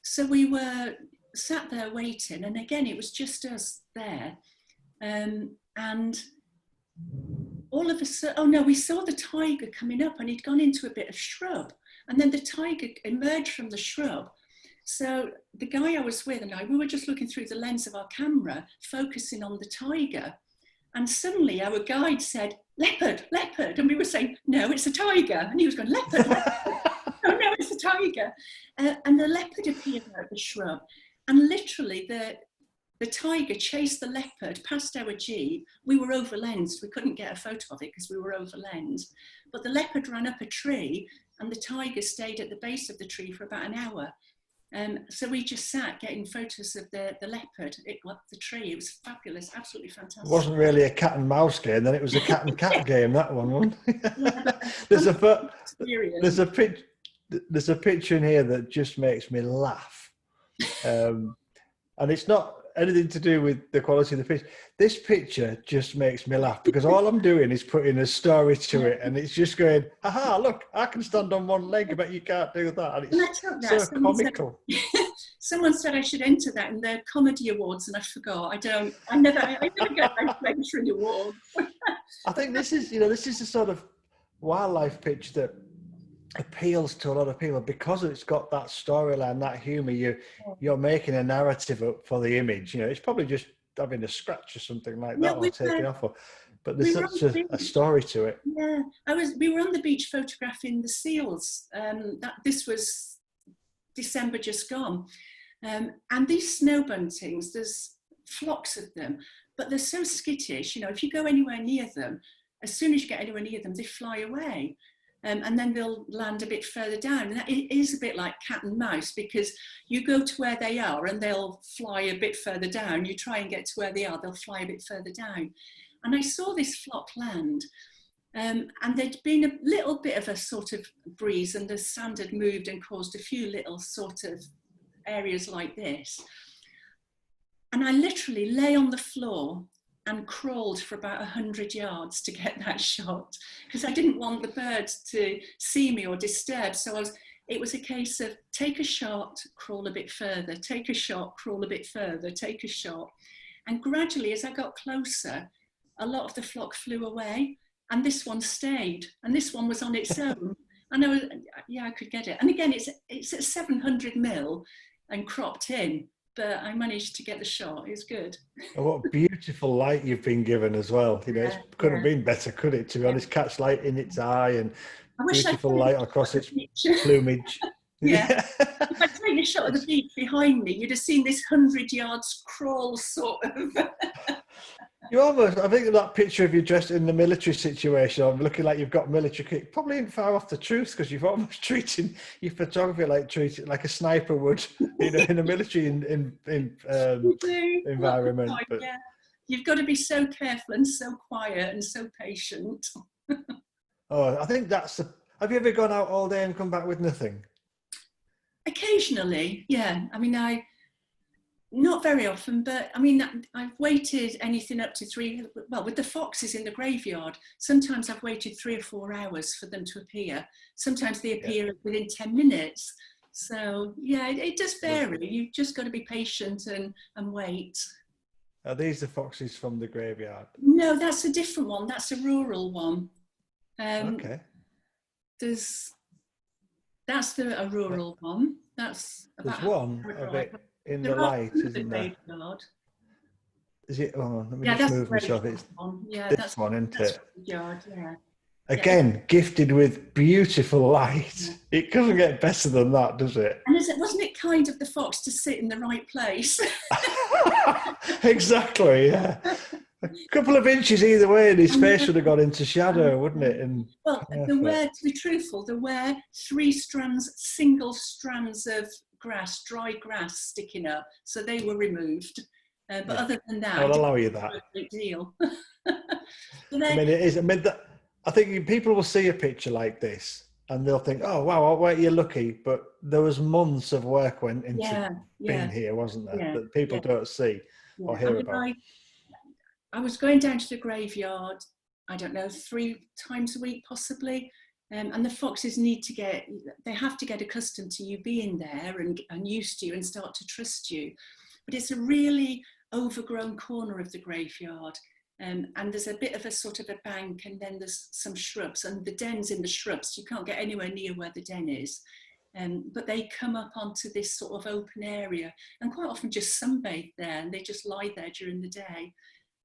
So we were sat there waiting, and again, it was just us there. And all of a sudden, oh no, we saw the tiger coming up, and he'd gone into a bit of shrub. And then the tiger emerged from the shrub. So the guy I was with and I, we were just looking through the lens of our camera, focusing on the tiger. And suddenly our guide said, leopard, leopard. And we were saying, no, it's a tiger. And he was going, leopard, leopard. Oh, no, it's a tiger. And the leopard appeared out of the shrub. And literally the tiger chased the leopard past our Jeep. We were over lensed. We couldn't get a photo of it because we were over lensed. But the leopard ran up a tree, and the tiger stayed at the base of the tree for about an hour. So we just sat getting photos of the leopard up the tree. It was fabulous, absolutely fantastic. It wasn't really a cat and mouse game, then it was a cat and cat game, that one, wasn't it? Yeah, there's a picture in here that just makes me laugh. And it's not anything to do with the quality of the picture. This picture just makes me laugh because all I'm doing is putting a story to it, and it's just going, haha, look, I can stand on one leg, but you can't do that. And it's so comical. Someone said I should enter that in the comedy awards, and I forgot. I never get an award. I think this is the sort of wildlife picture that appeals to a lot of people because it's got that storyline, that humour. You're making a narrative up for the image. You know, it's probably just having a scratch or something like that, or taking off. But there's such a story to it. Yeah, we were on the beach photographing the seals. This was December just gone, and these snow buntings, there's flocks of them, but they're so skittish. You know, if you go anywhere near them, as soon as you get anywhere near them, they fly away. And then they'll land a bit further down. And it is a bit like cat and mouse, because you go to where they are and they'll fly a bit further down. You try and get to where they are, they'll fly a bit further down. And I saw this flock land, and there'd been a little bit of a sort of breeze, and the sand had moved and caused a few little sort of areas like this. And I literally lay on the floor and crawled for about 100 yards to get that shot, because I didn't want the birds to see me or disturb. So it was a case of take a shot, crawl a bit further, take a shot, crawl a bit further, take a shot. And gradually, as I got closer, a lot of the flock flew away, and this one stayed, and this one was on its own. And I could get it. And again, it's at 700 mil and cropped in, but I managed to get the shot. It was good. Oh, what beautiful light you've been given as well. You know, it couldn't have been better, could it? To be honest, catch light in its eye and beautiful light across its plumage. Yeah. If I'd taken a shot of the beach behind me, you'd have seen this 100 yards crawl sort of. You almost, I think that picture of you dressed in the military situation, or looking like you've got military kit, probably ain't far off the truth, because you've almost treating your photography like a sniper would, you know, in a military environment. But yeah, you've got to be so careful and so quiet and so patient. Oh, I think have you ever gone out all day and come back with nothing? Occasionally, yeah. I mean, not very often, but I mean, I've waited anything up to with the foxes in the graveyard, sometimes I've waited 3 or 4 hours for them to appear. Sometimes they appear within 10 minutes. So yeah, it does vary. You've just got to be patient and wait. Are these the foxes from the graveyard? No, that's a different one. That's a rural one. Okay. That's a rural one. There's one of it in the light, isn't there? Is it? Oh, let me just move myself. It's this one, isn't it? Yard, yeah. Again, gifted with beautiful light. It couldn't get better than that, does it? And wasn't it kind of the fox to sit in the right place? Exactly, yeah. A couple of inches either way and his face would have gone into shadow, wouldn't it? And well, to be truthful, there were 3 strands, single strands of grass, dry grass sticking up, so they were removed. But other than that, I'll allow you that. A great deal. I mean, it is. I mean, I think people will see a picture like this and they'll think, "Oh, wow, weren't you lucky?" But there was months of work went into being here, wasn't there? That people don't see or hear about. I was going down to the graveyard, I don't know, 3 times a week possibly. And the foxes they have to get accustomed to you being there and used to you and start to trust you. But it's a really overgrown corner of the graveyard. And there's a bit of a sort of a bank, and then there's some shrubs, and the den's in the shrubs. You can't get anywhere near where the den is. But they come up onto this sort of open area and quite often just sunbathe there, and they just lie there during the day.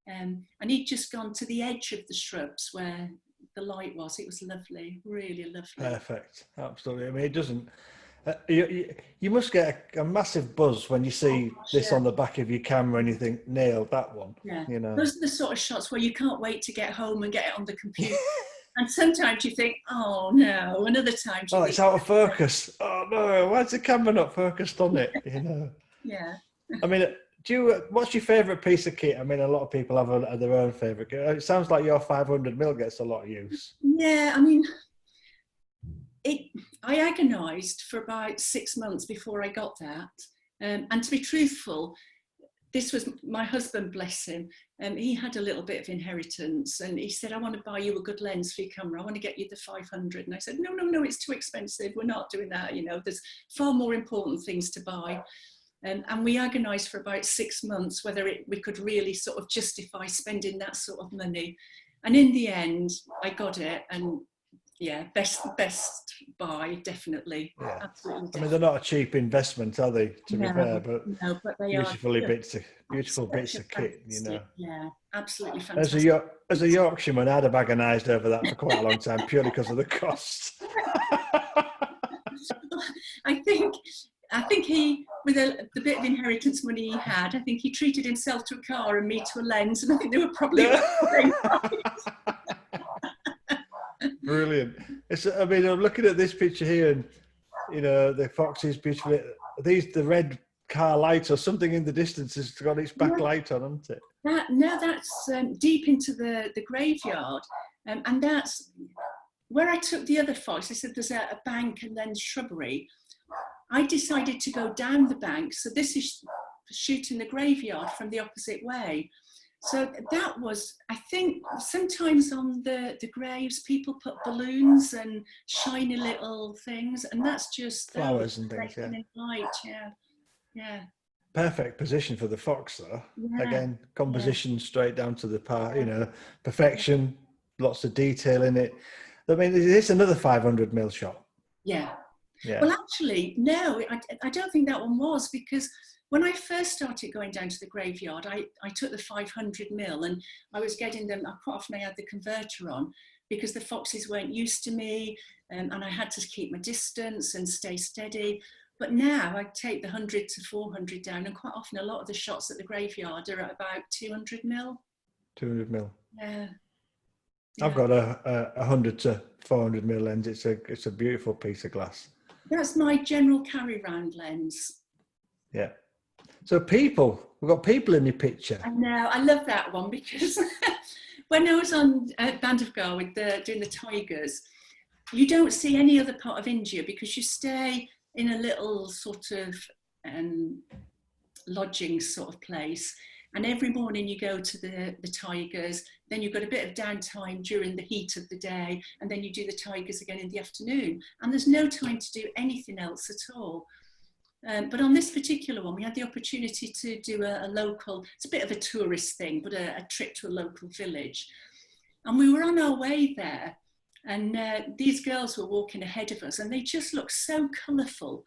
And he'd just gone to the edge of the shrubs where the light was. It was lovely, really lovely. Perfect, absolutely. I mean, it doesn't. You must get a massive buzz when you see this on the back of your camera and you think, nailed that one. Yeah, you know, those are the sort of shots where you can't wait to get home and get it on the computer. And sometimes you think, oh no, and other times you think, it's out of focus. Oh no, why's the camera not focused on it? You know. Yeah. I mean, what's your favourite piece of kit? I mean, a lot of people have their own favourite kit. It sounds like your 500mm gets a lot of use. Yeah, I mean, I agonised for about 6 months before I got that. And to be truthful, this was my husband, bless him. He had a little bit of inheritance, and he said, I want to buy you a good lens for your camera. I want to get you the 500. And I said, no, it's too expensive. We're not doing that. You know, there's far more important things to buy. And we agonised for about 6 months whether we could really sort of justify spending that sort of money. And in the end, I got it. And yeah, best buy, definitely. Yeah. Absolutely. I mean, they're not a cheap investment, are they? To be fair, but they beautiful bits of kit, you know. Yeah, absolutely fantastic. As a Yorkshireman, I'd have agonised over that for quite a long time, purely because of the cost. I think he, with the bit of inheritance money he had, I think he treated himself to a car and me to a lens, and I think they were probably the same price. Brilliant. I mean, I'm looking at this picture here, and you know, the fox is beautiful. The red car light or something in the distance has got its back light on, hasn't it? That's deep into the graveyard, and that's where I took the other fox. I said there's a bank and then shrubbery. I decided to go down the bank, so this is shooting the graveyard from the opposite way. So that was, I think, sometimes on the graves, people put balloons and shiny little things, and that's just flowers and things. Yeah. Light, yeah. Perfect position for the fox, though. Yeah. Again, composition straight down to the part. You know, perfection, lots of detail in it. I mean, it's another 500mm shot. Yeah. Yeah. Well, actually, no, I don't think that one was, because when I first started going down to the graveyard, I took the 500mm, and I was getting them, quite often I had the converter on because the foxes weren't used to me, and I had to keep my distance and stay steady. But now I take the 100 to 400 down, and quite often a lot of the shots at the graveyard are at about 200mm. 200mm. Yeah. I've got a 100 to 400mm lens. It's a beautiful piece of glass. That's my general carry round lens. Yeah. So we've got people in the picture. I know, I love that one, because when I was on Band of Gar with doing the tigers, you don't see any other part of India because you stay in a little sort of lodging sort of place. And every morning you go to the tigers, then you've got a bit of downtime during the heat of the day, and then you do the tigers again in the afternoon. And there's no time to do anything else at all. But on this particular one, we had the opportunity to do a local, it's a bit of a tourist thing, but a trip to a local village. And we were on our way there, and these girls were walking ahead of us, and they just looked so colourful.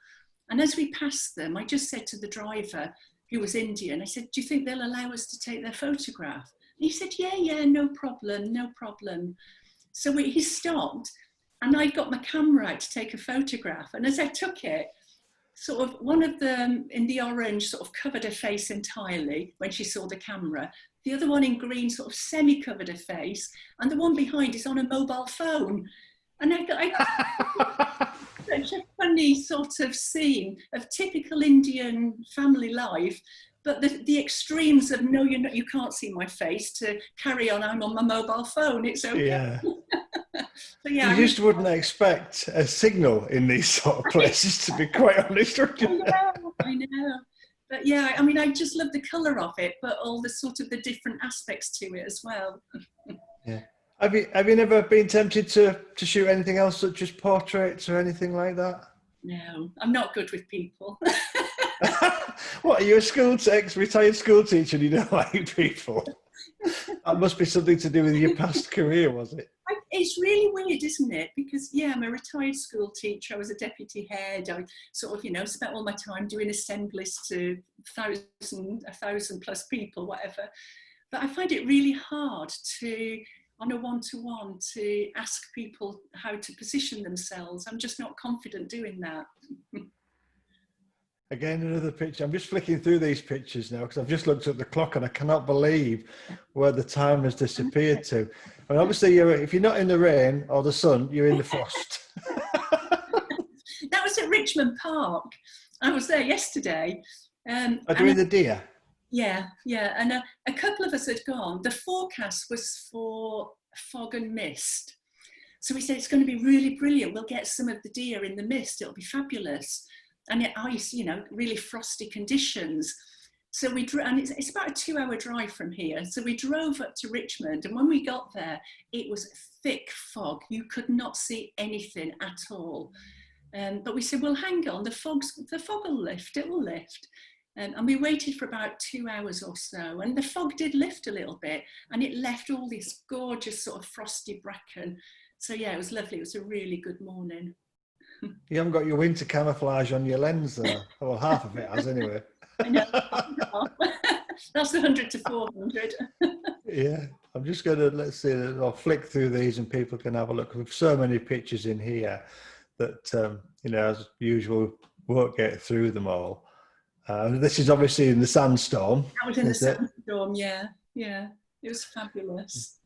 And as we passed them, I just said to the driver, who was Indian, I said, do you think they'll allow us to take their photograph? And he said, yeah, no problem. So he stopped, and I got my camera out to take a photograph. And as I took it, sort of one of them in the orange sort of covered her face entirely when she saw the camera. The other one in green sort of semi-covered her face. And the one behind is on a mobile phone. And I such a funny sort of scene of typical Indian family life, but the extremes of no, you can't see my face, to carry on, I'm on my mobile phone, it's okay. Yeah. So, yeah, You just wouldn't expect a signal in these sort of places, to be quite honest with you. I know. But yeah, I mean, I just love the colour of it, but all the sort of the different aspects to it as well. Yeah. Have you never been tempted to shoot anything else, such as portraits or anything like that? No, I'm not good with people. What, are you a retired school teacher and you don't like people? That must be something to do with your past career, was it? It's really weird, isn't it? Because, yeah, I'm a retired school teacher. I was a deputy head. I sort of, spent all my time doing assemblies to 1,000 plus people, whatever. But I find it really hard to, on a one-to-one, to ask people how to position themselves. I'm just not confident doing that. Again, another picture. I'm just flicking through these pictures now because I've just looked at the clock and I cannot believe where the time has disappeared to. And obviously, if you're not in the rain or the sun, you're in the frost. That was at Richmond Park. I was there yesterday. Doing the deer? Yeah. And a couple of us had gone. The forecast was for fog and mist. So we said, it's going to be really brilliant. We'll get some of the deer in the mist. It'll be fabulous. And it ice, really frosty conditions. So we drove, and it's about a 2-hour drive from here. So we drove up to Richmond, and when we got there, it was thick fog. You could not see anything at all. But we said, well, hang on, the fog will lift, it will lift. And we waited for about 2 hours or so, and the fog did lift a little bit, and it left all this gorgeous sort of frosty bracken. So yeah, it was lovely. It was a really good morning. You haven't got your winter camouflage on your lens though. Well, half of it has anyway. I know. That's the 100 to 400. Yeah, I'm just going to, let's see, I'll flick through these and people can have a look. With so many pictures in here that, as usual, won't get through them all. This is obviously in the sandstorm. That was in the sandstorm, yeah. It was fabulous.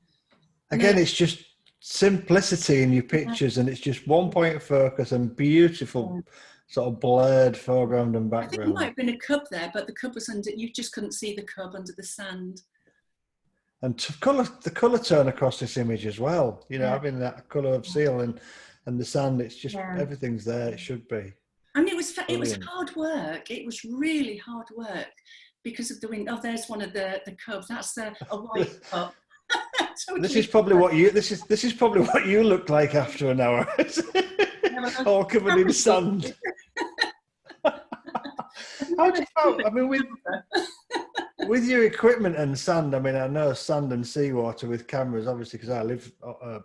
Again, it's just simplicity in your pictures, and it's just one point of focus and beautiful sort of blurred foreground and background. I think there might have been a cub there, but the cub was under, you just couldn't see the cub under the sand. And the colour turn across this image as well, having that colour of seal and the sand, it's just, everything's there, it should be. I mean, it was hard work. It was really hard work because of the wind. Oh, there's one of the cubs. That's a white cub. This is probably what you look like after an hour. All covered in sand. How do you feel? I mean, with your equipment and sand, I mean, I know sand and seawater with cameras, obviously, because I live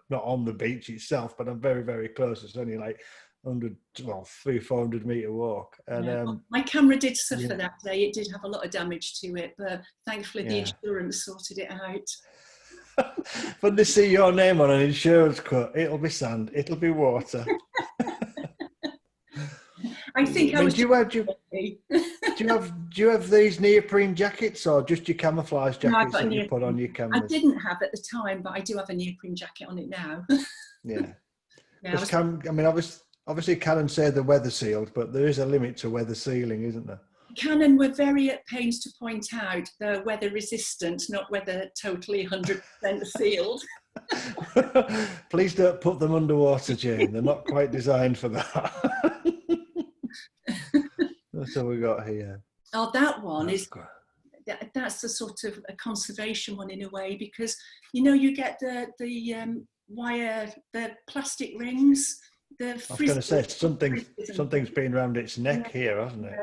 not on the beach itself, but I'm very, very close. It's only like 300-400 meter walk. And my camera did suffer that day. It did have a lot of damage to it, but thankfully the insurance sorted it out. When they see your name on an insurance quote, it'll be sand, it'll be water. I think do you have these neoprene jackets or just your camouflage jackets that you put on your cameras? I didn't have at the time, but I do have a neoprene jacket on it now. Obviously Canon say they're weather sealed, but there is a limit to weather sealing, isn't there? Canon were very at pains to point out they're weather resistant, not weather totally 100% sealed. Please don't put them underwater, Jane. They're not quite designed for that. That's what we got here. Oh, that one that's the sort of a conservation one in a way, because you get the wire, the plastic rings. I was going to say something's been around its neck here, hasn't it?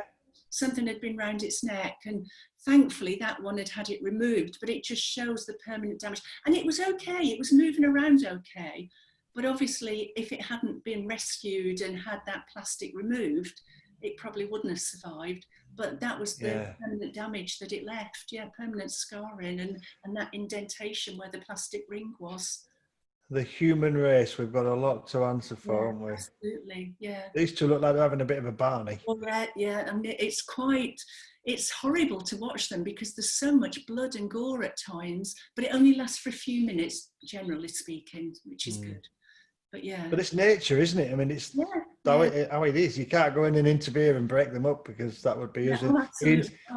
Something had been round its neck, and thankfully that one had it removed, but it just shows the permanent damage. And it was okay, it was moving around okay, but obviously if it hadn't been rescued and had that plastic removed, it probably wouldn't have survived. But that was the permanent damage that it left, permanent scarring and that indentation where the plastic ring was. The human race, we've got a lot to answer for, haven't we? Absolutely, yeah. These two look like they're having a bit of a Barney. Well, yeah, and it's horrible to watch them because there's so much blood and gore at times, but it only lasts for a few minutes, generally speaking, which is good. But yeah. But it's nature, isn't it? I mean, it's how it is. You can't go in and interfere and break them up because that would be us.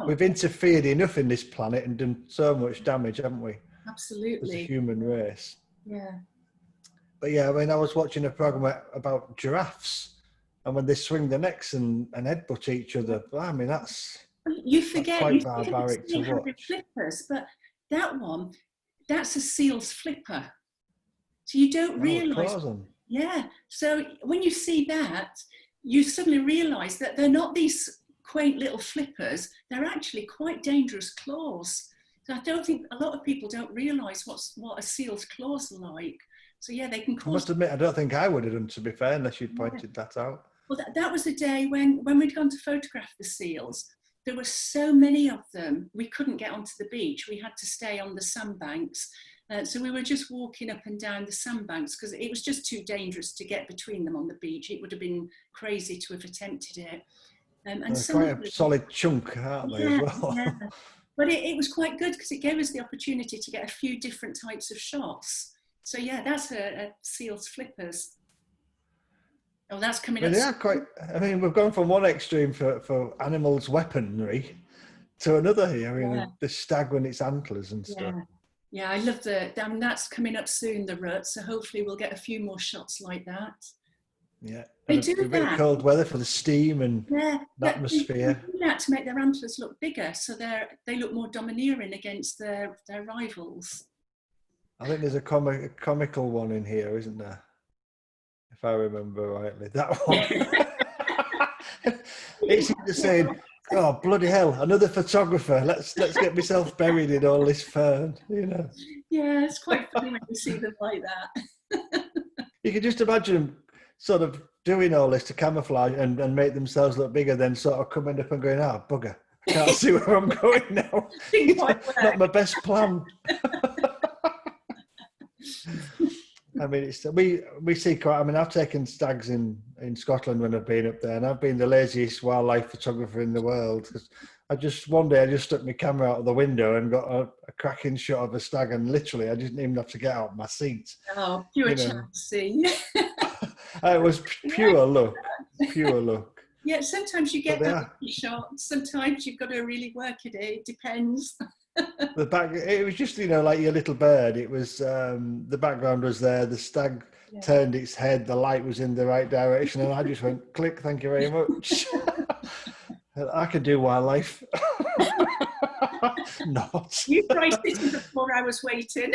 We've interfered enough in this planet and done so much damage, haven't we? Absolutely. As a human race. Yeah. But yeah, I mean, I was watching a program about giraffes, and when they swing their necks and headbutt each other, I mean, that's quite barbaric to watch. Flippers, but that one, that's a seal's flipper. So you don't realise. Yeah. So when you see that, you suddenly realise that they're not these quaint little flippers. They're actually quite dangerous claws. So I don't think a lot of people don't realise what a seal's claws are like. So yeah, they can cause. I must admit, I don't think I would have done, to be fair, unless you'd pointed that out. Well, that was the day when we'd gone to photograph the seals. There were so many of them, we couldn't get onto the beach. We had to stay on the sandbanks. So we were just walking up and down the sandbanks because it was just too dangerous to get between them on the beach. It would have been crazy to have attempted it. And quite a solid chunk, aren't they, as well? Yeah. But it was quite good because it gave us the opportunity to get a few different types of shots. So yeah, that's a seal's flippers. Oh, that's coming up. They are quite. I mean, we've gone from one extreme for animals' weaponry to another here. I mean, the stag and its antlers and stuff. Yeah, I love that's coming up soon, the rut. So hopefully we'll get a few more shots like that. Yeah, they do a bit of cold weather for the steam and the atmosphere. They do that to make their antlers look bigger, so they look more domineering against their rivals. I think there's a comical one in here, isn't there? If I remember rightly, that one. It's just saying, "Oh bloody hell! Another photographer. Let's get myself buried in all this fern." You know. Yeah, it's quite funny when you see them like that. You can just imagine them sort of doing all this to camouflage and make themselves look bigger, then sort of coming up and going, "Ah, bugger! I can't see where I'm going now. Not my best plan." I mean, we see quite. I mean, I've taken stags in Scotland when I've been up there, and I've been the laziest wildlife photographer in the world because one day I just stuck my camera out of the window and got a cracking shot of a stag, and literally I didn't even have to get out of my seat. Oh, pure chancy. It was pure luck. Pure luck. Yeah, sometimes you get that shot. Sometimes you've got to really work at it. It depends. It was just, like your little bird. It was the background was there. The stag turned its head. The light was in the right direction, and I just went click. Thank you very much. I can do wildlife. Not. You tried sitting for 4 hours waiting.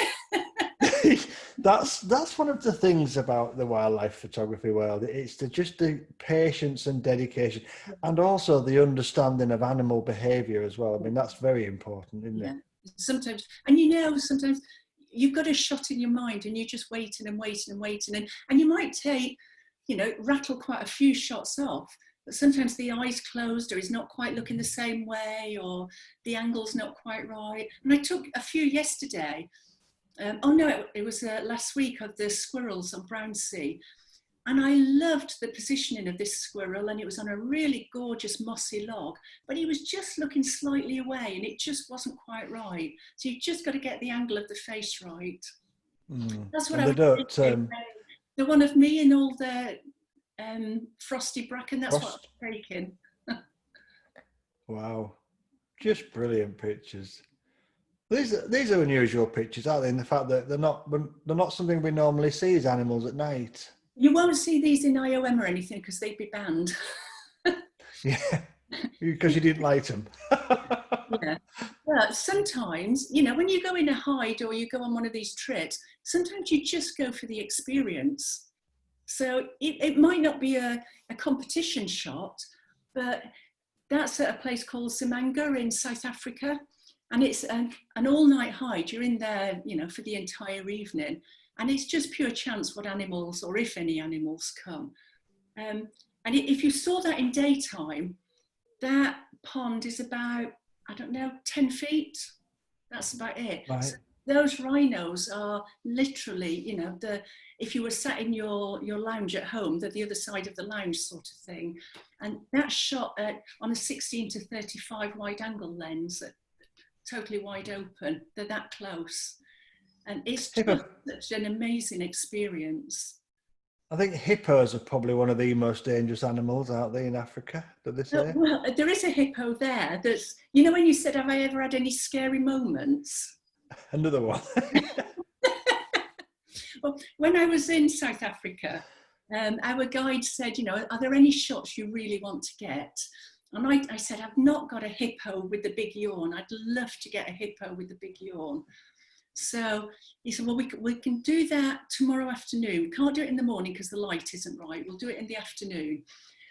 That's one of the things about the wildlife photography world. It's just the patience and dedication, and also the understanding of animal behaviour as well. I mean, that's very important, isn't it? Sometimes, sometimes you've got a shot in your mind, and you're just waiting and waiting and waiting, and you might take, rattle quite a few shots off. But sometimes the eye's closed, or he's not quite looking the same way, or the angle's not quite right. And I took a few yesterday. It was last week of the squirrels on Brownsea. And I loved the positioning of this squirrel, and it was on a really gorgeous mossy log, but he was just looking slightly away, and it just wasn't quite right. So you've just got to get the angle of the face right. That's what I was thinking. The one of me in all the frosty bracken, that's what I'm taking. Wow, just brilliant pictures. These are unusual pictures, aren't they? In the fact that they're not something we normally see as animals at night. You won't see these in IOM or anything because they'd be banned. Yeah, because you didn't like them. Yeah. But sometimes, when you go in a hide or you go on one of these trips, sometimes you just go for the experience. So it might not be a competition shot, but that's at a place called Zamanga in South Africa. And it's an all-night hide. You're in there, for the entire evening. And it's just pure chance what animals, or if any animals, come. And if you saw that in daytime, that pond is about, 10 feet. That's about it. Right. So those rhinos are literally, you know, if you were sat in your lounge at home, they're the other side of the lounge sort of thing. And that's shot on a 16 to 35 wide angle lens, totally wide open. They're that close. And it's just such an amazing experience. I think hippos are probably one of the most dangerous animals out there in Africa, do they say? Well, there is a hippo there that's, you know, when you said, have I ever had any scary moments? Another one. Well, when I was in South Africa, our guide said, you know, are there any shots you really want to get? And I said, I've not got a hippo with the big yawn. I'd love to get a hippo with the big yawn. So he said, well, we can do that tomorrow afternoon. We can't do it in the morning because the light isn't right. We'll do it in the afternoon.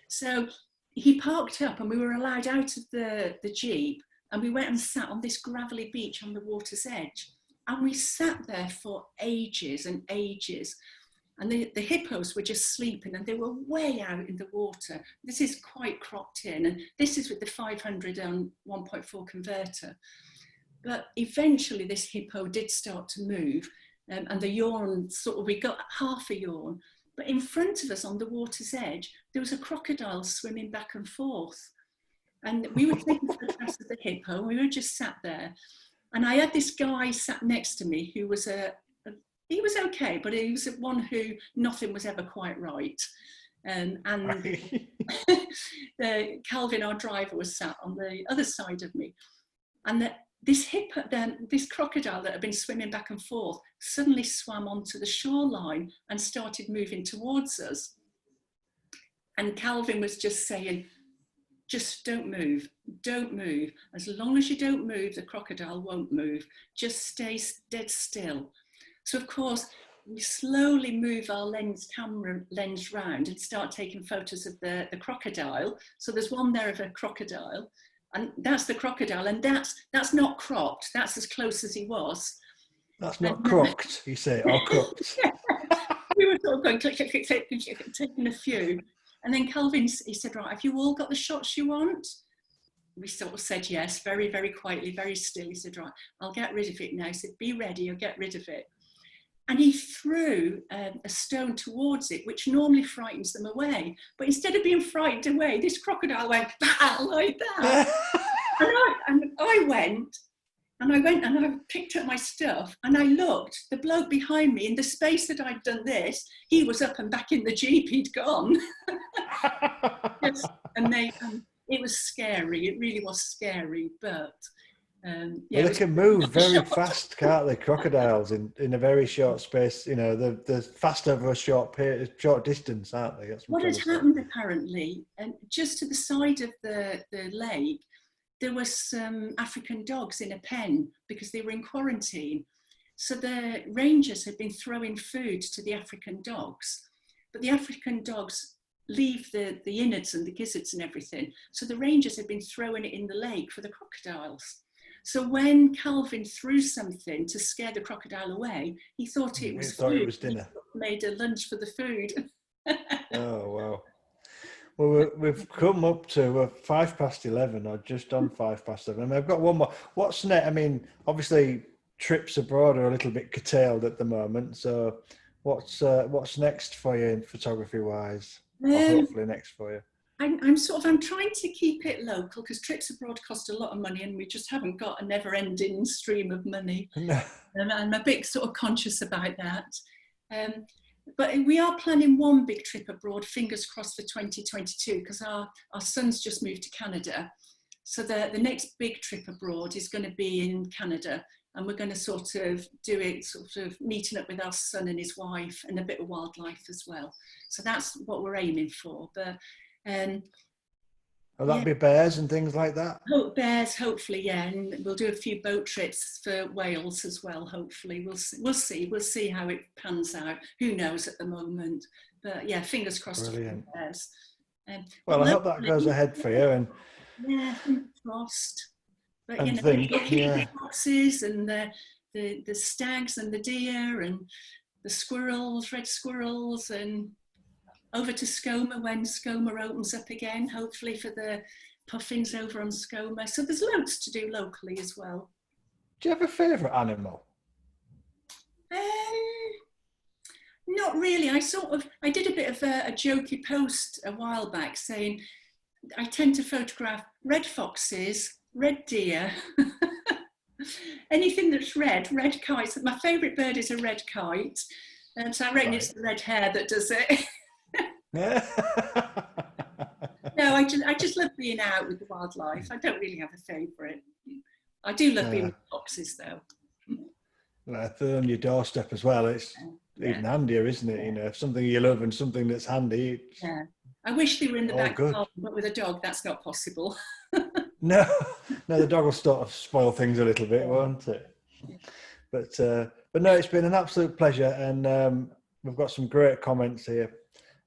So he parked up and we were allowed out of the Jeep, and we went and sat on this gravelly beach on the water's edge. And we sat there for ages and ages. And the hippos were just sleeping, and they were way out in the water. This is quite cropped in, and this is with the 500 1.4 converter. But eventually this hippo did start to move, and the yawn we got half a yawn. But in front of us on the water's edge, there was a crocodile swimming back and forth. And we were taking photographs of the hippo, and we were just sat there. And I had this guy sat next to me who was he was okay, but he was one who nothing was ever quite right. And Calvin, our driver, was sat on the other side of me. And this crocodile that had been swimming back and forth suddenly swam onto the shoreline and started moving towards us. And Calvin was just saying, just don't move, don't move. As long as you don't move, the crocodile won't move. Just stay dead still. So of course, we slowly move our camera lens round and start taking photos of the crocodile. So there's one there of a crocodile. And that's the crocodile, and that's not cropped. That's as close as he was. That's not crocked, you say, or cropped. We were sort of going click, click, click, click, taking a few. And then Calvin, he said, right, have you all got the shots you want? We sort of said yes, very, very quietly, very still. He said, right, I'll get rid of it now. He said, be ready, I'll get rid of it. And he threw a stone towards it, which normally frightens them away. But instead of being frightened away, this crocodile went like that. and I went and I picked up my stuff, and I looked. The bloke behind me, in the space that I'd done this, he was up and back in the Jeep. He'd gone. Yes, and it was scary. It really was scary, but. Well, they can move very fast, can't they? Crocodiles in a very short space. You know, they're fast over a short distance, aren't they? That's what had happened apparently, and just to the side of the lake, there were some African dogs in a pen because they were in quarantine. So the rangers had been throwing food to the African dogs, but the African dogs leave the innards and the gizzards and everything. So the rangers had been throwing it in the lake for the crocodiles. So when Calvin threw something to scare the crocodile away, he thought it was food. It was dinner. He made a lunch for the food. Oh, wow. Well, we've come up to 11:05, or just on 11:05. And I've got one more. What's next? I mean, obviously, trips abroad are a little bit curtailed at the moment. So what's next for you, photography-wise? Or hopefully next for you? I'm trying to keep it local because trips abroad cost a lot of money, and we just haven't got a never-ending stream of money. No. I'm a bit sort of conscious about that. But we are planning one big trip abroad, fingers crossed, for 2022, because our son's just moved to Canada. So the next big trip abroad is going to be in Canada, and we're going to sort of do it sort of meeting up with our son and his wife, and a bit of wildlife as well. So that's what we're aiming for. But Will that be bears and things like that? Bears, hopefully, yeah. And we'll do a few boat trips for Wales as well, hopefully. We'll see how it pans out. Who knows at the moment? But yeah, fingers crossed. Brilliant. For bears. Well, I hope that goes ahead for you. And yeah, fingers crossed. But and you know, the foxes and the stags and the deer and the squirrels, red squirrels, and over to Skoma when Skoma opens up again, hopefully for the puffins over on Skoma. So there's loads to do locally as well. Do you have a favourite animal? Not really. I did a bit of a jokey post a while back saying I tend to photograph red foxes, red deer, anything that's red kites. My favourite bird is a red kite. So I reckon it's the red hair that does it. No, I just love being out with the wildlife. I don't really have a favourite. I do love being with foxes though. Well, if they're on your doorstep as well, it's even handier, isn't it? You know, something you love and something that's handy. Yeah. I wish they were in the back good. garden, but with a dog, that's not possible. No, the dog will sort of spoil things a little bit, won't it? But no, it's been an absolute pleasure, and we've got some great comments here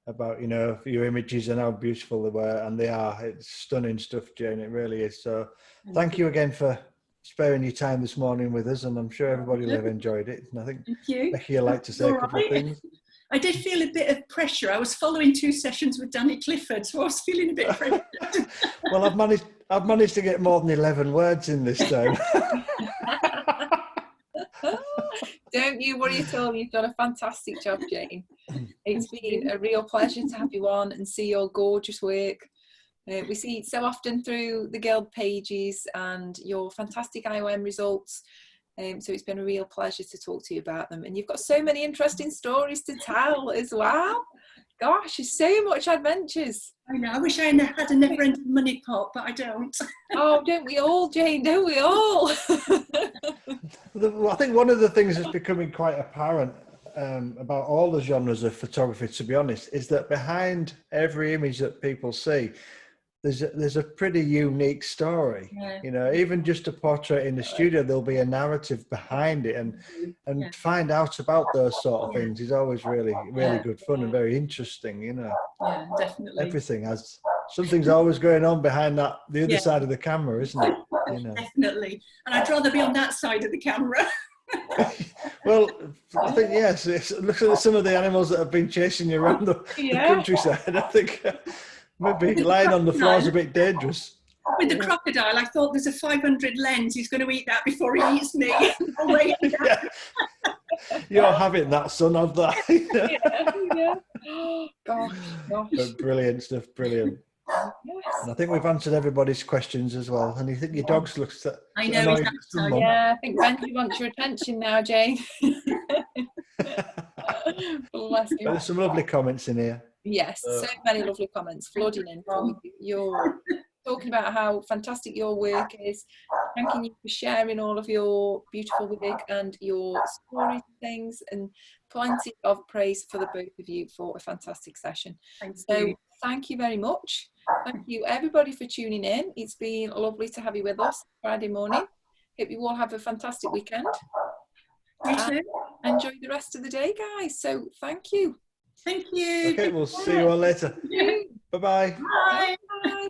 about, you know, your images and how beautiful they were, and they are. It's stunning stuff, Jayne. It really is. So, thank you again for sparing your time this morning with us, and I'm sure everybody will have enjoyed it. And I think Becky, you'd like to say a couple of things. I did feel a bit of pressure. I was following 2 sessions with Danny Clifford, so I was feeling a bit pressured. Well, I've managed to get more than 11 words in this time. Don't you worry at all. You've done a fantastic job, Jayne. It's been a real pleasure to have you on and see your gorgeous work. We see it so often through the Guild pages and your fantastic IOM results. So it's been a real pleasure to talk to you about them. And you've got so many interesting stories to tell as well. Gosh, there's so much adventures. I know, I wish I had a never-ending money pot, but I don't. Oh, don't we all, Jayne? Don't we all? I think one of the things that's becoming quite apparent about all the genres of photography, to be honest, is that behind every image that people see, there's a pretty unique story. Yeah. You know, even just a portrait in the studio, there'll be a narrative behind it, and to find out about those sort of things is always really good fun and very interesting. You know, yeah, definitely. Something's always going on behind the other side of the camera, isn't it? You know. Definitely, and I'd rather be on that side of the camera. Well, I think yes. Look at some of the animals that have been chasing you around the countryside. I think. Maybe lying on the floor is a bit dangerous. With the crocodile, I thought there's a 500 lens. He's going to eat that before he eats me. You're having that, son, of that. Gosh. But brilliant stuff, brilliant. Yes. And I think we've answered everybody's questions as well. And you think your dog's looks at I know. I think Benji wants your attention now, Jayne. Bless you. There's some lovely comments in here. Yes, so many lovely comments flooding in for you. You're talking about how fantastic your work is, thanking you for sharing all of your beautiful work and your stories and things, and plenty of praise for the both of you for a fantastic session. Thank you very much. Thank you everybody for tuning in. It's been lovely to have you with us Friday morning. Hope you all have a fantastic weekend. Me too. Enjoy the rest of the day, guys. So thank you. Thank you. Okay, we'll see you all later. Bye-bye. Bye. Bye.